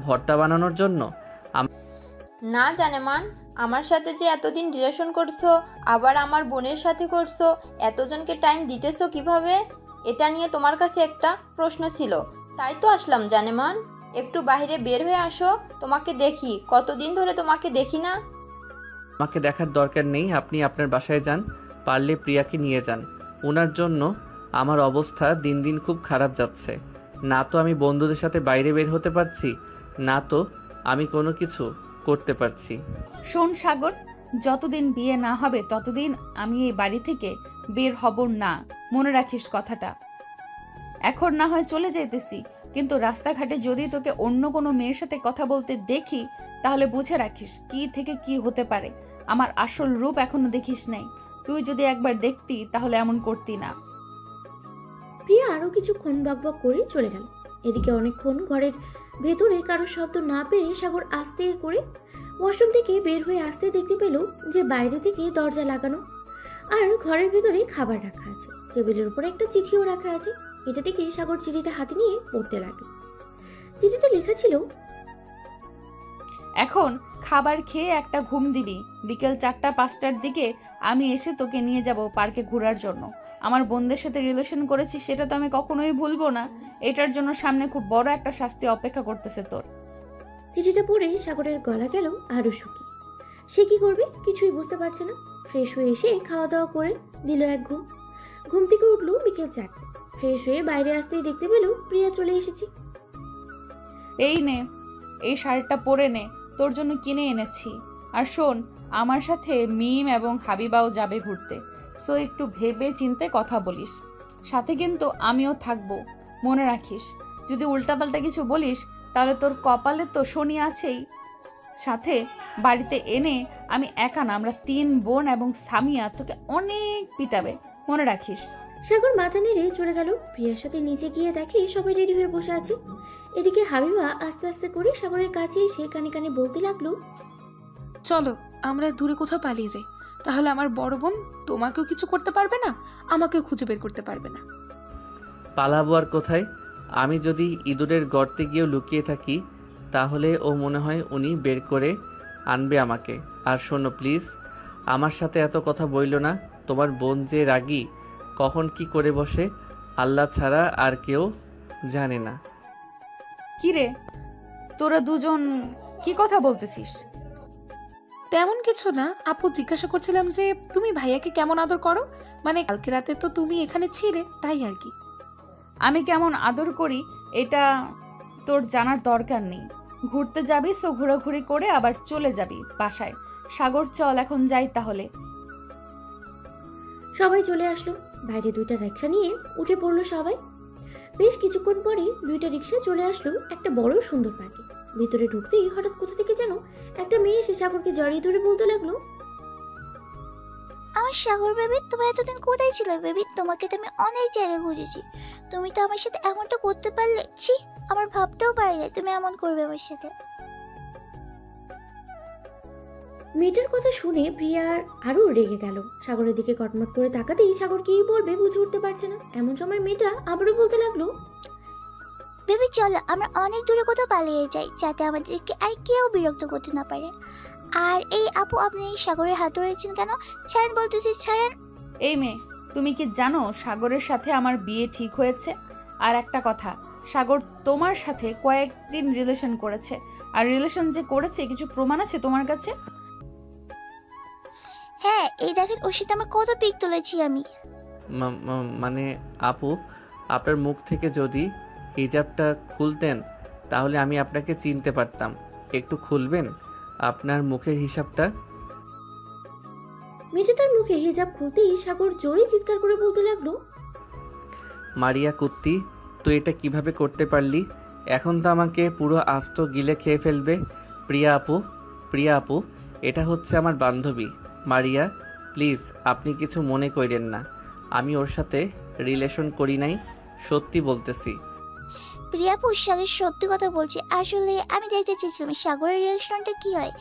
ভর্তা বানানোর জন্য। না জানেমান, আমার সাথে যে এতদিন রিলেশন করছো, আবার আমার বোনের সাথে করছো, এতজনকে টাইম দিতেছো কিভাবে? এটা নিয়ে তোমার কাছে একটা প্রশ্ন ছিল, তাই তো আসলাম জানেমান। একটু বাইরে বের হয়ে আসো, তোমাকে দেখি, কতদিন ধরে তোমাকে দেখি না। আমাকে দেখার দরকার নেই, আপনি আপনার বাসায় যান, পারলে প্রিয়াকে নিয়ে যান। ওনার জন্য আমার অবস্থা দিন দিন খুব খারাপ যাচ্ছে। না তো আমি বন্ধুদের সাথে বাইরে বের হতে পারছি, না তো আমি কোনো কিছু করতে পারছি। শোন সাগর, যতদিন বিয়ে না হবে ততদিন আমি এই বাড়ি থেকে বের হব না, মনে রাখিস কথাটা। এখন না হয় চলে যেতেছি, কিন্তু রাস্তাঘাটে যদি তোকে অন্য কোনো মেয়ের সাথে কথা বলতে দেখি তাহলে বুঝে রাখিস কি থেকে কি হতে পারে। আমার আসল রূপ এখনো দেখিস নাই, তুই যদি একবার দেখতি তাহলে এমন করতি না। প্রিয়া আরো কিছুক্ষণ বকবক করে চলে গেল। এদিকে অনেকক্ষণ ঘরের ভেতরে কারো শব্দ না পেয়ে সাগর আস্তে করে ওয়াশরুম থেকে বের হয়ে আসতে দেখতে পেল যে বাইরে থেকে দরজা লাগানো, আর ঘরের ভেতরে খাবার রাখা আছে। টেবিলের উপরে একটা চিঠিও রাখা আছে। এটা থেকে সাগর চিঠিটা হাতে নিয়ে পড়তে লাগলো। চিঠিতে লেখা ছিল, এখন খাবার খেয়ে একটা ঘুম দিবি, বিকেল 4টা-5টার দিকে আমি এসে তোকে নিয়ে যাব পার্কে ঘোরার জন্য। আমার বোনদের সাথে রিলেশন করেছিস সেটা তো আমি কখনোই ভুলবো না। এটার জন্য সামনে খুব বড় একটা শাস্তি অপেক্ষা করতেছে তোর। চিঠিটা পড়ে সাগরের গলা গেল আরো শুকিয়ে। সে কি করবে কিছুই বুঝতে পারছে না। ফ্রেশ হয়ে এসে খাওয়া দাওয়া করে দিল এক ঘুম। ঘুম থেকে উঠলো বিকেল 4টা। ফ্রেশ হয়ে বাইরে আসতেই দেখতে পেল প্রিয়া চলে এসেছে। এই নে, এই শার্টটা পরে নে, তোর জন্য কিনে এনেছি। আর শোন, আমার সাথে মিম এবং হাবিবাও যাবে ঘুরতে, সো একটু ভেবে চিন্তে কথা বলিস। সাথে কিন্তু আমিও থাকবো, মনে রাখিস। যদি উল্টাপাল্টা কিছু বলিস তাহলে তোর কপালে তো শনি আছেই। সাথে বাড়িতে এনে আমি একা না, আমরা 3 বোন এবং সামিয়া তোকে অনেক পিটাবে, মনে রাখিস। সাগর মাথা নেড়ে চলে গেল। প্রিয়ার সাথে নিচে গিয়ে দেখে সবাই রেডি হয়ে বসে আছে। এদিকে হাবিবা আস্তে আস্তে করে সাগরের কাছে এসে কানে কানে বলতে লাগলো, চলো আমরা দূরে কোথাও পালিয়ে যাই, তাহলে আমার বড় বোন তোমাকেও কিছু করতে পারবে না, আমাকেও খুঁজে বের করতে পারবে না। পালাবো আর কোথায়? আমি যদি ইঁদুরের গর্তে গিয়েও লুকিয়ে থাকি তাহলে ও মনে হয় উনি বের করে আনবে আমাকে। আর শোনো প্লিজ, আমার সাথে এত কথা বইল না। তোমার বোন যে রাগী, কখন কি করে বসে আল্লাহ ছাড়া আর কেউ জানে না। কিরে, তোরা দুজন কি কথা বলতেছিস? তেমন কিছু না আপু, জিজ্ঞাসা করছিলাম যে তুমি ভাইয়াকে কেমন আদর করো, মানে কালকে রাতে তো তুমি এখানে ছিলে তাই আর কি। আমি কেমন আদর করি এটা তোর জানার দরকার নেই। ঘুরতে যাবি সো ঘোরাঘুরি করে আবার চলে যাবি বাসায়। সাগর চল এখন যাই তাহলে। সবাই চলে আসলো। বাইরে 2টা রিক্সা নিয়ে উঠে পড়লো সবাই। বেশ কিছুক্ষণ পরে 2টা রিক্সা চলে আসলো একটা বড় সুন্দর পার্কে। ভিতরে ঢুকতেই হঠাৎ কোথা থেকে যেন একটা মেয়ে এসে সাগরকে জড়িয়ে ধরে বলতে লাগলো, আমার সাগর বেবি, তুমি এতদিন কোথায় ছিলে বেবি? তোমাকে তো আমি অনেক জায়গায় খুঁজেছি, তুমি তো আমার সাথে এমনটা করতে পারলে? ছি, আমার ভাবতেও পারি না তুমি এমন করবে আমার সাথে। মেয়েটার কথা শুনে প্রিয়ার আরো রেগে গেল। সাগরের দিকে কটমট করে তাকাতেই সাগর কি বলবে বুঝে উঠতে পারছে না। এমন সময় মেয়েটা আবারও বলতে লাগলো, বেবি চলো আমরা অনেক দূরে কোথাও পালিয়ে যাই, যাতে আমাদেরকে আর কেউ বিরক্ত করতে না পারে। আর এই আপু, আপনি এই সাগরের হাত ধরেছেন কেন? ছাড়েন বলতেছি, ছাড়েন। এই মেয়ে, তুমি কি জানো সাগরের সাথে আমার বিয়ে ঠিক হয়েছে? আর একটা কথা, সাগর তোমার সাথে কয়েকদিন রিলেশন করেছে, আর রিলেশন যে করেছে কিছু প্রমাণ আছে তোমার কাছে? হ্যাঁ, এই দেখেন ওর সাথে আমার কত পিক তুলেছি আমি। মানে আপু, আপনার মুখ থেকে যদি হিজাবটা খুলতেন তাহলে আমি আপনাকে চিনতে পারতাম। একটু খুলবেন আপনার মুখের হিসাবটা? মেয়েটা তার মুখে হিজাব খুলতেই সাগর জোরে চিৎকার করে বলতে লাগলো, মারিয়া কুত্তি, তুই এটা কিভাবে করতে পারলি? এখন তো আমাকে পুরো আস্ত গিলে খেয়ে ফেলবে। প্রিয়া আপু, এটা হচ্ছে আমার বান্ধবী মারিয়া। প্লিজ আপনি কিছু মনে করেন না, আমি ওর সাথে রিলেশন করি নাই, সত্যি বলতেছি। প্রিয়াপুর সাথে সত্যি কথা বলছি। আসলে আমি দেখতে চেয়েছিলাম সাগরের রিয়াকশনটা কি হয়।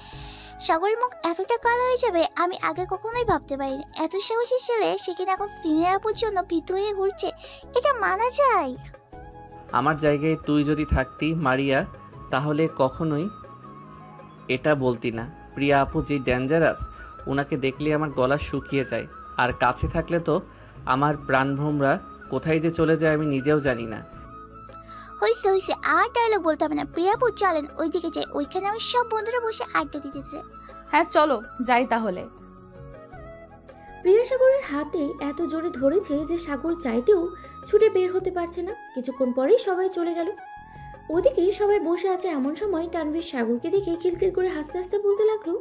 সাগরের মুখ এতটা কালো হয়ে যাবে আমি আগে কখনোই ভাবতে পারিনি। এত সাহসী ছেলে, সে কিনা এখন সিনিয়র আপুর জন্য ভীতু হয়ে ঘুরছে, এটা মানা যায়? আমার জায়গায় তুই যদি থাকতি মারিয়া, তাহলে কখনোই এটা বলতি না। প্রিয়া আপু যে ডেঞ্জারাস, ওনাকে দেখলে আমার গলা শুকিয়ে যায়, আর কাছে থাকলে তো আমার প্রাণভ্রমরা কোথায় যে চলে যায় আমি নিজেও জানি না। হইছে আর ডায়লগ বলতে হবে না। প্রিয়াপুর চলেন ওইদিকে যাই, ওইখানে আমার সব বন্ধুরা বসে আড্ডা দিতেছে। হ্যাঁ চলো যাই তাহলে। প্রিয়া সাগরের হাতে এত জোরে ধরেছে যে সাগর চাইতেও ছুটে বের হতে পারছে না। কিছুক্ষণ পরেই সবাই চলে গেল। ওদিকে সবাই বসে আছে, এমন সময় তানভীর সাগরকে দেখে খিলখিল করে হাসতে হাসতে বলতে লাগলো,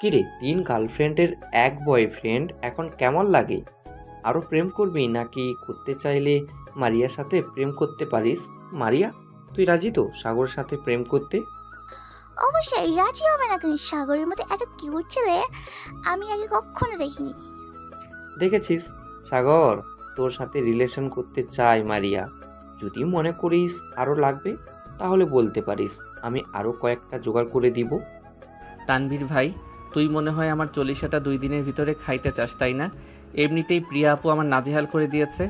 কিরে, 3 গার্লফ্রেন্ডের 1 বয়ফ্রেন্ড, এখন কেমন লাগে? আরও প্রেম করবি নাকি করতে চাইলে মারিয়ার সাথে প্রেম করতে পারিস? মারিয়া, তুই রাজি তো সাগরের সাথে প্রেম করতে? অবশ্যই রাজি হবে না কেন? সাগরের মতো এত কিউট ছেলে আমি আগে কখনো দেখিনি। দেখেছিস, সাগর তোর সাথে রিলেশন করতে চাই মারিয়া। যদি মনে করিস আরও লাগবে তাহলে বলতে পারিস, আমি আরও কয়েকটা জোগাড় করে দিব। তানভীর ভাই, তুই মনে হয় আমার চল্লিশাটা 2 দিনের ভিতরে খাইতে চাস, তাই না? এমনিতেই প্রিয়া আপু আমার নাজেহাল করে দিয়েছে,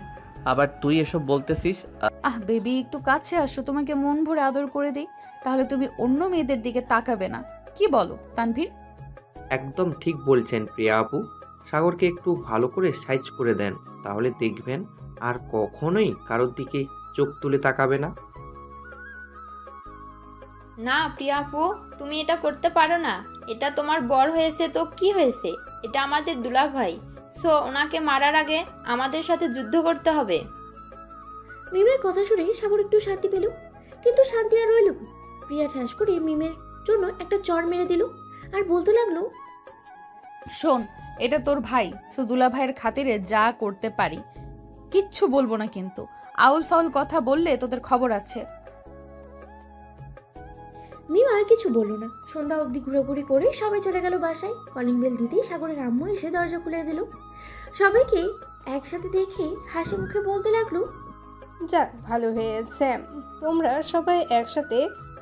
আবার তুই এসব বলতেছিস? বেবি একটু কাছে আসো, তোমাকে মন ভরে আদর করে দিই, তাহলে তুমি অন্য মেয়েদের দিকে তাকাবে না। কি বলো তানভীর? একদম ঠিক বলছেন প্রিয়া আপু। সাগরকে একটু ভালো করে সাইজ করে দেন, তাহলে দেখবেন আর কখনোই কারোর দিকে চোখ তুলে তাকাবে না। না প্রিয়া আপু, তুমি এটা করতে পারো না। এটা তোমার বর হয়েছে তো কি হয়েছে, এটা আমাদের দুলাভাই। সো ওনাকে মারার আগে আমাদের সাথে যুদ্ধ করতে হবে। মিমের কথা শুনে সাগর একটু শান্তি পেল, কিন্তু শান্তি আর রইল। প্রিয়া ঠাস করে মিমের জন্য একটা চড় মেরে দিল আর বলতে লাগলো, শোন, এটা তোর ভাই, সুদুলা ভাইয়ের খাতিরে যা করতে পারি, কিচ্ছু বলবো না, কিন্তু আউল ফাউল কথা বললে তোদের খবর আছে। মিম আর কিছু বলল না। সন্ধ্যা অবধি ঘোরাঘুরি করে সবাই চলে গেল বাসায়। কলিং বেল দিতেই সাগরের আম্মু এসে দরজা খুলে দিল। সবাইকে একসাথে দেখে হাসি মুখে বলতে লাগলো, যাক ভালো হয়েছে তোমরা সবাই একসাথে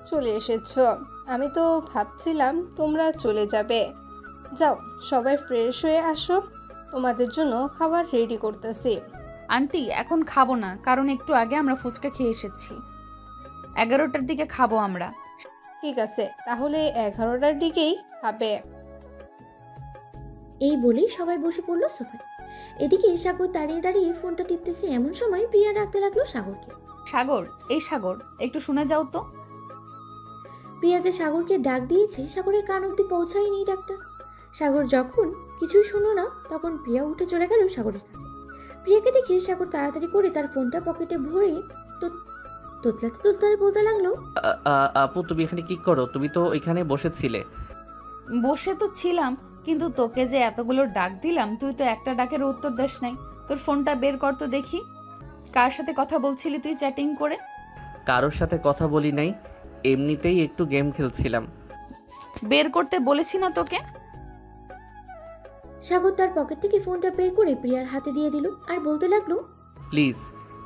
চলে এসেছো। আমি তো ভাবছিলাম তোমরা চলে যাবে। যাও সবাই ফ্রেশ হয়ে আসো, তোমাদের জন্য খাবার রেডি করতেছি। আন্টি এখন খাবো না, কারণ একটু আগে আমরা ফুচকা খেয়ে এসেছি। 11টার দিকে খাবো আমরা। ঠিক আছে, তাহলে 11টার দিকেই খাবে। এই বলেই সবাই বসে পড়লো সোফায়। এদিকে সাগর দাঁড়িয়ে দাঁড়িয়ে ফোনটা টিপতেছে। এমন সময় প্রিয়া ডাকতে লাগলো সাগরকে, সাগর, এই সাগর, একটু শুনে যাও তো। প্রিয়া যে সাগরকে ডাক দিয়েছে সাগরের কান অব্দি পৌঁছায়নি ডাকটা। সাগর যখন কিছুই শুনলো না, তখন প্রিয়া উঠে চলে গেল সাগরের কাছে। প্রিয়াকে দেখে সাগর তাড়াতাড়ি করে তার ফোনটা পকেটে ভরে তোতলাতে তোতলাতে বলতে লাগলো, আপু তুমি এখানে কি করো? তুমি তো এখানে বসেছিলে। বসে তো ছিলাম, কিন্তু তোকে যে এতগুলো ডাক দিলাম তুই তো একটা ডাকের উত্তর দিস নাই। তোর ফোনটা বের কর তো দেখি, কার সাথে কথা বলছিলি তুই চ্যাটিং করে? কারোর সাথে কথা বলি নাই, এমনিতেই একটু গেম খেলছিলাম। বের করতে বলেছি না তোকে? সাগর তার পকেট থেকে ফোনটা বের করে প্রিয়ার হাতে দিয়ে দিল আর বলতে লাগলো, প্লিজ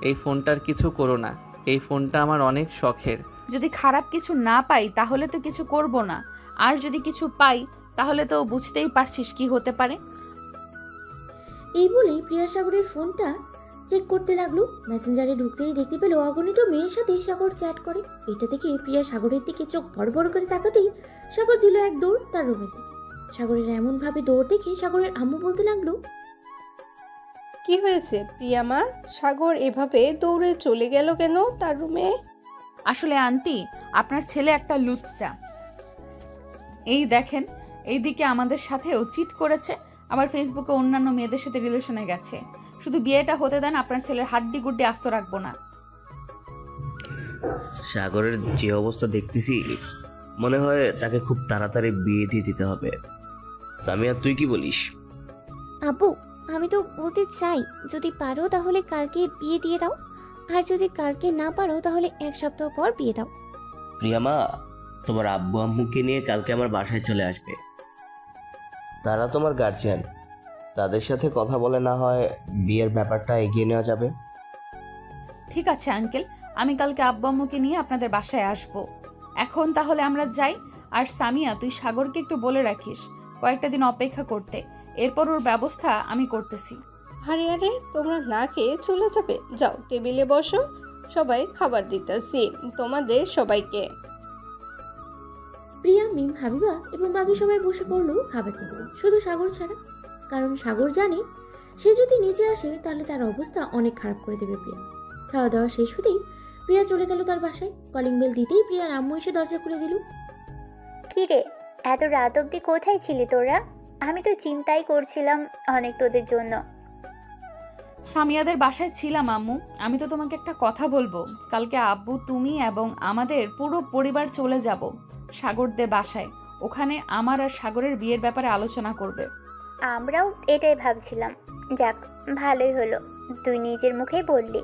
এই ফোনটার কিছু করো না, এই ফোনটা আমার অনেক শখের। যদি খারাপ কিছু না পাই তাহলে তো কিছু করব না, আর যদি কিছু পাই তাহলে তো বুঝতেই পারছিস কি হতে পারে। এই বলেই প্রিয়া সাগরের ফোনটা চেক করতে লাগলো। মেসেঞ্জারে ঢুকতেই দেখতে পেল অগণিত মেয়ের সাথে সাগর চ্যাট করে। এটা দেখে প্রিয়া সাগরের দিকে চোখ বড় বড় করে তাকাতেই সাগর দিল এক দৌড় তার রুমের দিকে। সাগরের এমন ভাবে দৌড় দেখে সাগরের আম্মু বলতে লাগলো, কি হয়েছে প্রিয়ামা? সাগর এভাবে দৌড়ে চলে গেল কেন তার রুমে? আসলে আন্টি, আপনার ছেলে একটা লুচ্চা। এই দেখেন, এইদিকে আমাদের সাথেও চিট করেছে, আবার ফেসবুকে অন্যান্য মেয়েদের সাথে রিলেশনে গেছে। শুধু বিয়েটা হতে দেন, আপনার ছেলের হাড্ডি গুড্ডি আস্ত রাখবো না। সাগরের যে অবস্থা দেখতেছি, মনে হয় তাকে খুব তাড়াতাড়ি বিয়ে দিয়ে দিতে হবে। সামিয়া, তুই কি বলিস? আপু, আমি তো বলতে চাই, যদি পারো তাহলে কালকে বিয়ে দিয়ে দাও, আর যদি কালকে না পারো তাহলে 1 সপ্তাহ পর বিয়ে দাও। প্রিয়ামা, তোমার আব্বু আম্মুকে নিয়ে কালকে আমার বাসায় চলে আসবে। তারা তোমার গার্জিয়ান, তাদের সাথে কথা বলে না হয় বিয়ের ব্যাপারটা এগিয়ে নেওয়া যাবে। ঠিক আছে আঙ্কেল, আমি কালকে আব্বু আম্মুকে নিয়ে আপনাদের বাসায় আসব। এখন তাহলে আমরা যাই। আর সামিয়া, তুই সাগরকে একটু বলে রাখিস কয়েকটা দিন অপেক্ষা করতে, এরপর ওর ব্যবস্থা আমি করতেছি। আরে আরে, তোমরা না খেয়ে চলে যাবে? যাও, টেবিলে বসো, সবাই খাবার দিতেছি তোমাদের সবাইকে। প্রিয়া, মিম, হাবিবা এবং বাকি সবাই বসে পড়লো খাবার টেবিলে, শুধু সাগর ছাড়া। কারণ সাগর জানে সে যদি নিচে আসে তাহলে তার অবস্থা অনেক খারাপ করে দেবে প্রিয়া। খাওয়া দাওয়া শেষ হতেই প্রিয়া চলে গেল তার বাসায়। কলিং বেল দিতেই প্রিয়ার আম্মু এসে দরজা খুলে দিল। কি রে, এত রাত অবধি কোথায় ছিলি তোরা? আমি তো চিন্তাই করছিলাম অনেক তোদের জন্য। সামিয়াদের বাসায় ছিলাম আম্মু। আমি তো তোমাকে একটা কথা বলবো, কালকে আব্বু, তুমি এবং আমাদের পুরো পরিবার চলে যাব সাগরদের বাসায়। ওখানে আমার আর সাগরের বিয়ের ব্যাপারে আলোচনা করবে। আমরাও এটাই ভাবছিলাম। যাক, ভালোই হলো তুই নিজের মুখেই বললি।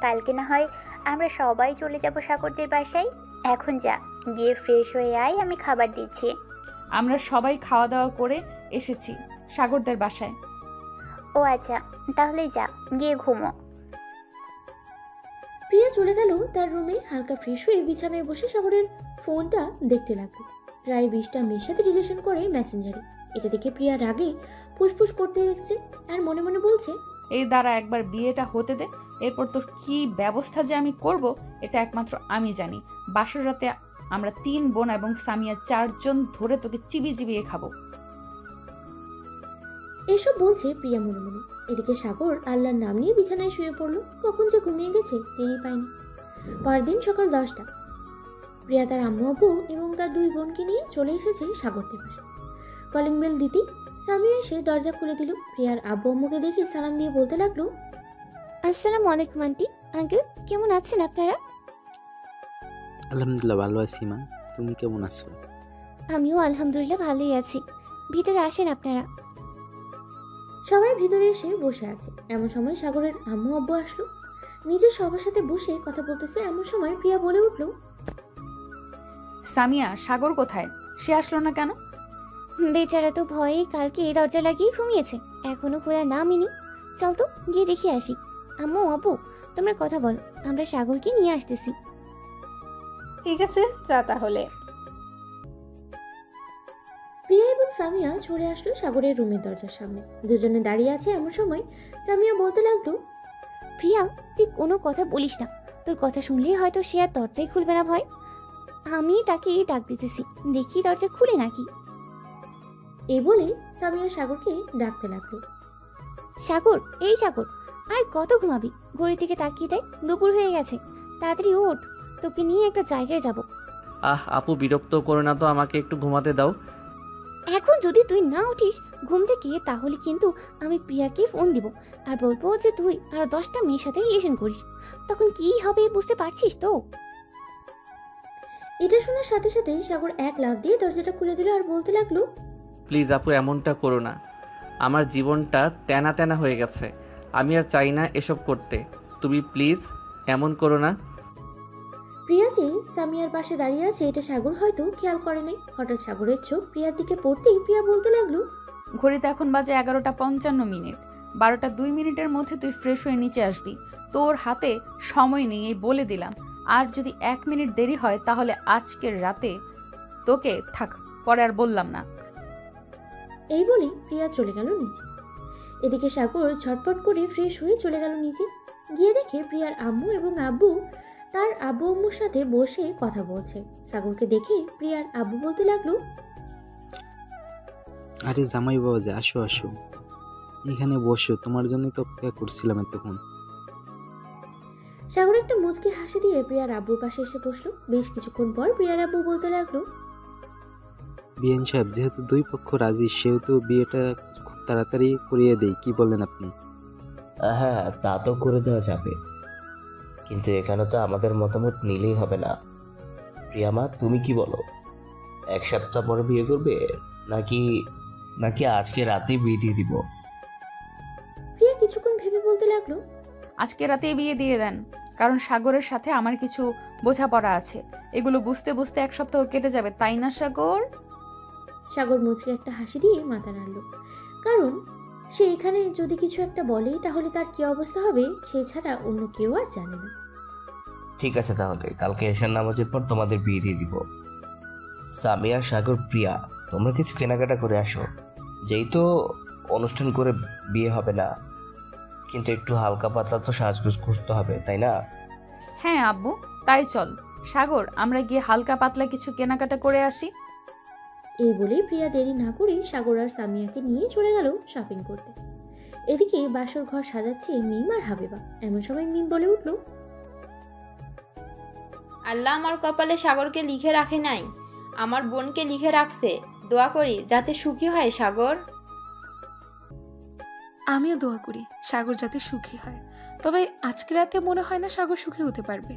কালকে না হয় আমরা সবাই চলে যাব সাগরদের বাসায়। এখন যা, গিয়ে ফ্রেশ হয়ে আয়, আমি খাবার দিচ্ছি। আমরা সবাই খাওয়া দাওয়া করে এসেছি সাগরদের বাসায়। ও আচ্ছা, তাহলে যা, গিয়ে ঘুমো। প্রিয়া চলে গেল তার রুমে। হালকা ফ্রেশ হয়ে বিছানায় বসে সাগরের ফোনটা দেখতে লাগলো। প্রায় 20টা মেয়ের সাথে রিলেশন করে মেসেঞ্জারে। এটা দেখে প্রিয়া রাগে ফুসফুস করতে দেখছে আর মনে মনে বলছে, এই দ্বারা একবার বিয়েটা হতে দে, এরপর তোর কি ব্যবস্থা যে আমি করব এটা একমাত্র আমি জানি। বাসর রাতে আমরা 3 বোন এবং সামিয়া 4 জন ধরে তোকে চিবিয়ে চিবিয়ে খাবো। এসব বলছে প্রিয়া মনে মনে। এদিকে সাগর আল্লাহর নাম নিয়ে বিছানায় শুয়ে পড়লো। কখন যে ঘুমিয়ে গেছে টেরই পায়নি। পরের দিন সকাল 10টা। প্রিয়া তার আম্মু আব্বু এবং তার 2 বোনকে নিয়ে চলে এসেছে সাগরদের পাশে। কলিং বেল দিতেই সামিয়া এসে দরজা খুলে দিল। প্রিয়ার আব্বু আম্মুকে দেখে সালাম দিয়ে বলতে লাগলো, আসসালামু আলাইকুম আন্টি, আঙ্কেল, কেমন আছেন আপনারা? আলহামদুলিল্লাহ ভালো আছি মা, তুমি কেমন আছো? আমিও আলহামদুলিল্লাহ ভালোই আছি। ভিতরে আসেন আপনারা। সবাই ভিতরে এসে বসে আছে। এমন সময় সাগরের আম্মু আব্বু আসলো। নিজের সবার সাথে বসে কথা বলতেছে এমন সময় প্রিয়া বলে উঠলো, সামিয়া, সাগর কোথায়? সে আসলো না কেন? বেচারা তো ভয়ে কালকে এই দরজা লাগিয়ে ঘুমিয়েছে, এখনো খোলা নামিনি। চল তো গিয়ে দেখে আসি। আম্মু আব্বু, তোমরা কথা বল, আমরা সাগরকে নিয়ে আসতেছি। ঠিক আছে, যা তাহলে। প্রিয়া এবং সামিয়া চলে আসলো সাগরের রুমের দরজার সামনে। দুজনে দাঁড়িয়ে আছে। এমন সময় সামিয়া বলতে লাগলো, প্রিয়া, তুই কোনো কথা বলিস না, তোর কথা শুনলেই হয়তো সে আর দরজাই খুলবে না ভয়। আমি তাকে ডাক দিতেছি, দেখি দরজা খুলে নাকি। এই বলে সামিয়া সাগরকে ডাকতে লাগলো, সাগর, এই সাগর, আর কত ঘুমাবি? ঘড়ি থেকে তাকিয়ে দেয়, দুপুর হয়ে গেছে, তাড়াতাড়ি ওঠ, তোকে নিয়ে একটা জায়গায় যাব। আপু, বিরক্ত করো না তো, আমাকে একটু ঘুমাতে দাও। এখন যদি তুই না উঠিস ঘুম থেকে, তাহলে কিন্তু আমি প্রিয়াকে ফোন দিব আর বলবো যে তুই আরো 10টা মেয়ের সাথে রিলেশন করিস। তখন কি হবে বুঝতে পারছিস তো? এটা শোনার সাথে সাথে সাগর এক লাফ দিয়ে দরজাটা খুলে দিল আর বলতে লাগলো, প্লিজ আপু, এমনটা করো না। আমার জীবনটা তেনা তেনা হয়ে গেছে, আমি আর চাই না এসব করতে। তুমি প্লিজ এমন করো না। প্রিয়া যে সামিয়ার পাশে দাঁড়িয়ে আছে এটা সাগর হয়তো খেয়াল করে নাই। হঠাৎ সাগরের চোখ প্রিয়ার দিকে পড়তেই প্রিয়া বলতে লাগলো, ঘড়িতে এখন বাজে 11:55। 12:02 মধ্যে তুই ফ্রেশ হয়ে নিচে আসবি। তোর হাতে সময় নেই, এই বলে দিলাম। আর যদি 1 মিনিট দেরি হয় তাহলে আজকের রাতে তোকে থাক, পরে আর বললাম না। এই বলে প্রিয়া চলে গেল নিচে। এদিকে সাগর ঝটপট করে ফ্রেশ হয়ে চলে গেল নিচে। গিয়ে দেখে প্রিয়ার আম্মু এবং আব্বু তার আব্বু আম্মুর সাথে বসে কথা বলছে। সাগরকে দেখে প্রিয়ার আব্বু বলতে লাগলো, আরে জামাই বাবা যে, আসো আসো। এখানে বসো, তোমার জন্যই তো অপেক্ষা করছিলাম এতক্ষণ। সাগর একটা মুচকি হাসি দিয়ে প্রিয়ার আব্বুর পাশে এসে বসলো। বেশ কিছুক্ষণ পর প্রিয়ার আব্বু বলতে লাগলো, বিএন সাহেব, যেহেতু দুই পক্ষ রাজি সেহেতু বিয়েটা খুব তাড়াতাড়ি করিয়ে দেই, কি বলেন আপনি? হ্যাঁ, তা তো করে দেওয়া যাবে, কিন্তু এখানে তো আমাদের মতামত নিলেই হবে না। প্রিয়ামা, তুমি কি বলো? 1 সপ্তাহ পরে বিয়ে করবে নাকি নাকি আজকে রাতেই বিয়ে দিয়ে দিব? প্রিয়া কিছুক্ষণ ভেবে বলতে লাগলো, আজকে রাতে বিয়ে দিয়ে দেন, কারণ সাগরের সাথে আমার কিছু বোঝাপড়া আছে। এগুলো বুঝতে বুঝতে 1 সপ্তাহ কেটে যাবে, তাই না সাগর? সাগর মুচকে একটা হাসি দিয়ে মাথা নাড়ল, কারণ সে এখানে যদি কিছু একটা বলে তাহলে তার কি অবস্থা হবে সে ছাড়া অন্য কেউ আর জানে না। ঠিক আছে, তাহলে কালকে এশার নামাজের পর তোমাদের বিয়ে দিয়ে দিব। সামিয়া, সাগর, প্রিয়া, তোমরা কিছু কেনাকাটা করে আসো। যেই তো অনুষ্ঠান করে বিয়ে হবে না, কিন্তু একটু হালকা পাতলা তো সাজগোজ করতে হবে, তাই না? হ্যাঁ আব্বু, তাই চল। সাগর, আমরা গিয়ে হালকা পাতলা কিছু কেনাকাটা করে আসি। এই বলেই প্রিয়া দেরি না করে সাগর আর সামিয়াকে নিয়ে চলে গেল শপিং করতে। এদিকে বাসর ঘর সাজাচ্ছে মিম আর হাবিবা। এমন সময় মিম বলে উঠল, আল্লাহ আমার কপালে সাগরকে লিখে রাখে নাই, আমার বোনকে লিখে রাখছে। দোয়া করি যাতে সুখী হয় সাগর। আমিও দোয়া করি সাগর যাতে সুখী হয়, তবে আজকে রাতে মনে হয় না সাগর সুখী হতে পারবে,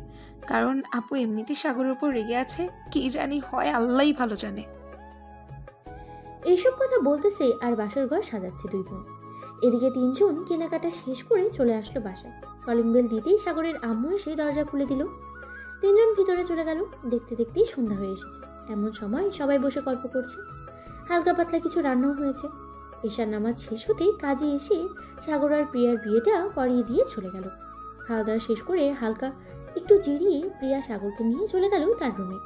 কারণ আপু এমনিতেই সাগরের উপর রেগে আছে। কি জানি হয়, আল্লাহই ভালো জানে। এইসব কথা বলতেছে আর বাসর ঘর সাজাচ্ছে দুই বোন। এদিকে তিনজন কেনাকাটা শেষ করে চলে আসলো বাসায়। কলিং বেল দিতেই সাগরের আম্মু এসে দরজা খুলে দিল। তিনজন ভিতরে চলে গেল। দেখতে দেখতেই সন্ধ্যা হয়ে এসেছে। এমন সময় সবাই বসে গল্প করছে, হালকা পাতলা কিছু রান্নাও হয়েছে। এশার নামাজ শেষ হতেই কাজে এসে সাগর আর প্রিয়ার বিয়েটা করিয়ে দিয়ে চলে গেল। খাওয়া দাওয়া শেষ করে হালকা একটু জিরিয়ে প্রিয়া সাগরকে নিয়ে চলে গেল তার রুমে।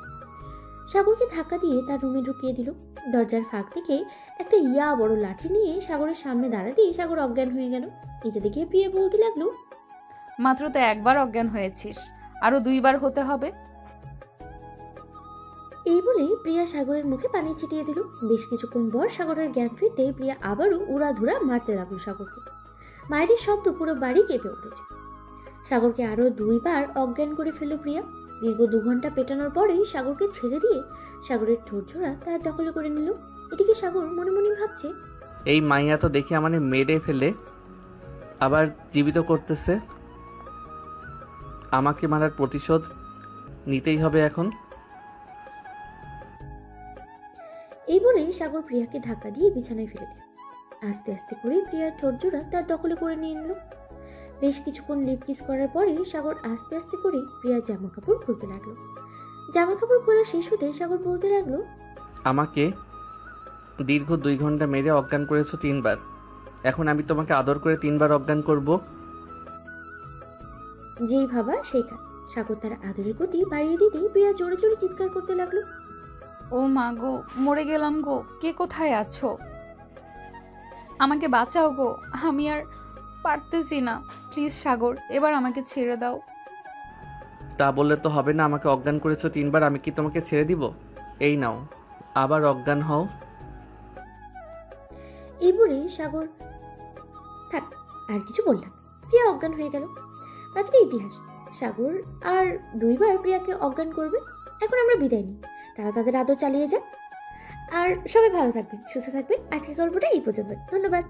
সাগরকে ধাক্কা দিয়ে তার রুমে ঢুকিয়ে দিল। দরজার ফাঁক থেকে একটা বড় লাঠি নিয়ে সাগরের সামনে দাঁড়াতেই সাগর অজ্ঞান হয়ে গেল। এটা দেখে প্রিয়া বলতে লাগলো, মাত্র তো একবার অজ্ঞান হয়েছিস, আরো 2 বার হতে হবে। এই বলে প্রিয়া সাগরের মুখে পানি ছিটিয়ে দিল। বেশ কিছুক্ষণ পর সাগরের জ্ঞান ফিরতে প্রিয়া আবারও উড়াধুরা মারতে লাগলো সাগরকে। মায়ের শব্দ পুরো বাড়ি কেঁপে উঠেছে। সাগরকে আরো 2 বার অজ্ঞান করে ফেলল প্রিয়া। দীর্ঘ 2 ঘন্টা পেটানোর পরেই সাগরকে ছেড়ে দিয়ে সাগরের ঠোঁটজোড়া তার দখলে করে নিল। এদিকে সাগর মনে মনে ভাবছে, এই মাইয়া তো দেখে আমাকে মেরে ফেলে আবার জীবিত করতেছে। আমাকে মারার প্রতিশোধ নিতেই হবে এখন। এই বলে সাগর প্রিয়াকে ধাক্কা দিয়ে বিছানায় ফেলে দিল। আস্তে আস্তে করে প্রিয়ার ঠোঁটজোড়া তার দখলে করে নিয়ে নিল। বেশ কিছুক্ষণ লিপ কিস করার পরে সাগর আস্তে আস্তে করে প্রিয়ার জামা কাপড় খুলতে লাগলো। জামা কাপড় খোলা শেষ হতে সাগর বলতে লাগলো, আমাকে দীর্ঘ 2 ঘন্টা মেরে অজ্ঞান করেছো 3 বার, এখন আমি তোমাকে আদর করে 3 বার অজ্ঞান করব। যেই ভাবা সেই কাজ। সাগর তার আদরের গতি বাড়িয়ে দিতেই প্রিয়া জোরে জোরে চিৎকার করতে লাগলো, ও মা গো, মরে গেলাম গো, কে কোথায় আছো? আমাকে বাঁচাও গো, আমি আর পারতেছি না, প্লিজ সাগর, এবার আমাকে ছেড়ে দাও। তা বললে তো হবে না, আমাকে অজ্ঞান করেছো 3 বার, আমি কি তোমাকে ছেড়ে দিব? এই নাও, আবার অজ্ঞান হও। এই বলে সাগর থাক আর কিছু বললাম। প্রিয়া অজ্ঞান হয়ে গেল। বাকিটা ইতিহাস। সাগর আর 2 বার প্রিয়াকে অজ্ঞান করবে। এখন আমরা বিদায় নিই, তারা তাদের আদর চালিয়ে যাক। আর সবাই ভালো থাকবেন, সুস্থ থাকবেন। আজকের গল্পটা এই পর্যন্ত। ধন্যবাদ।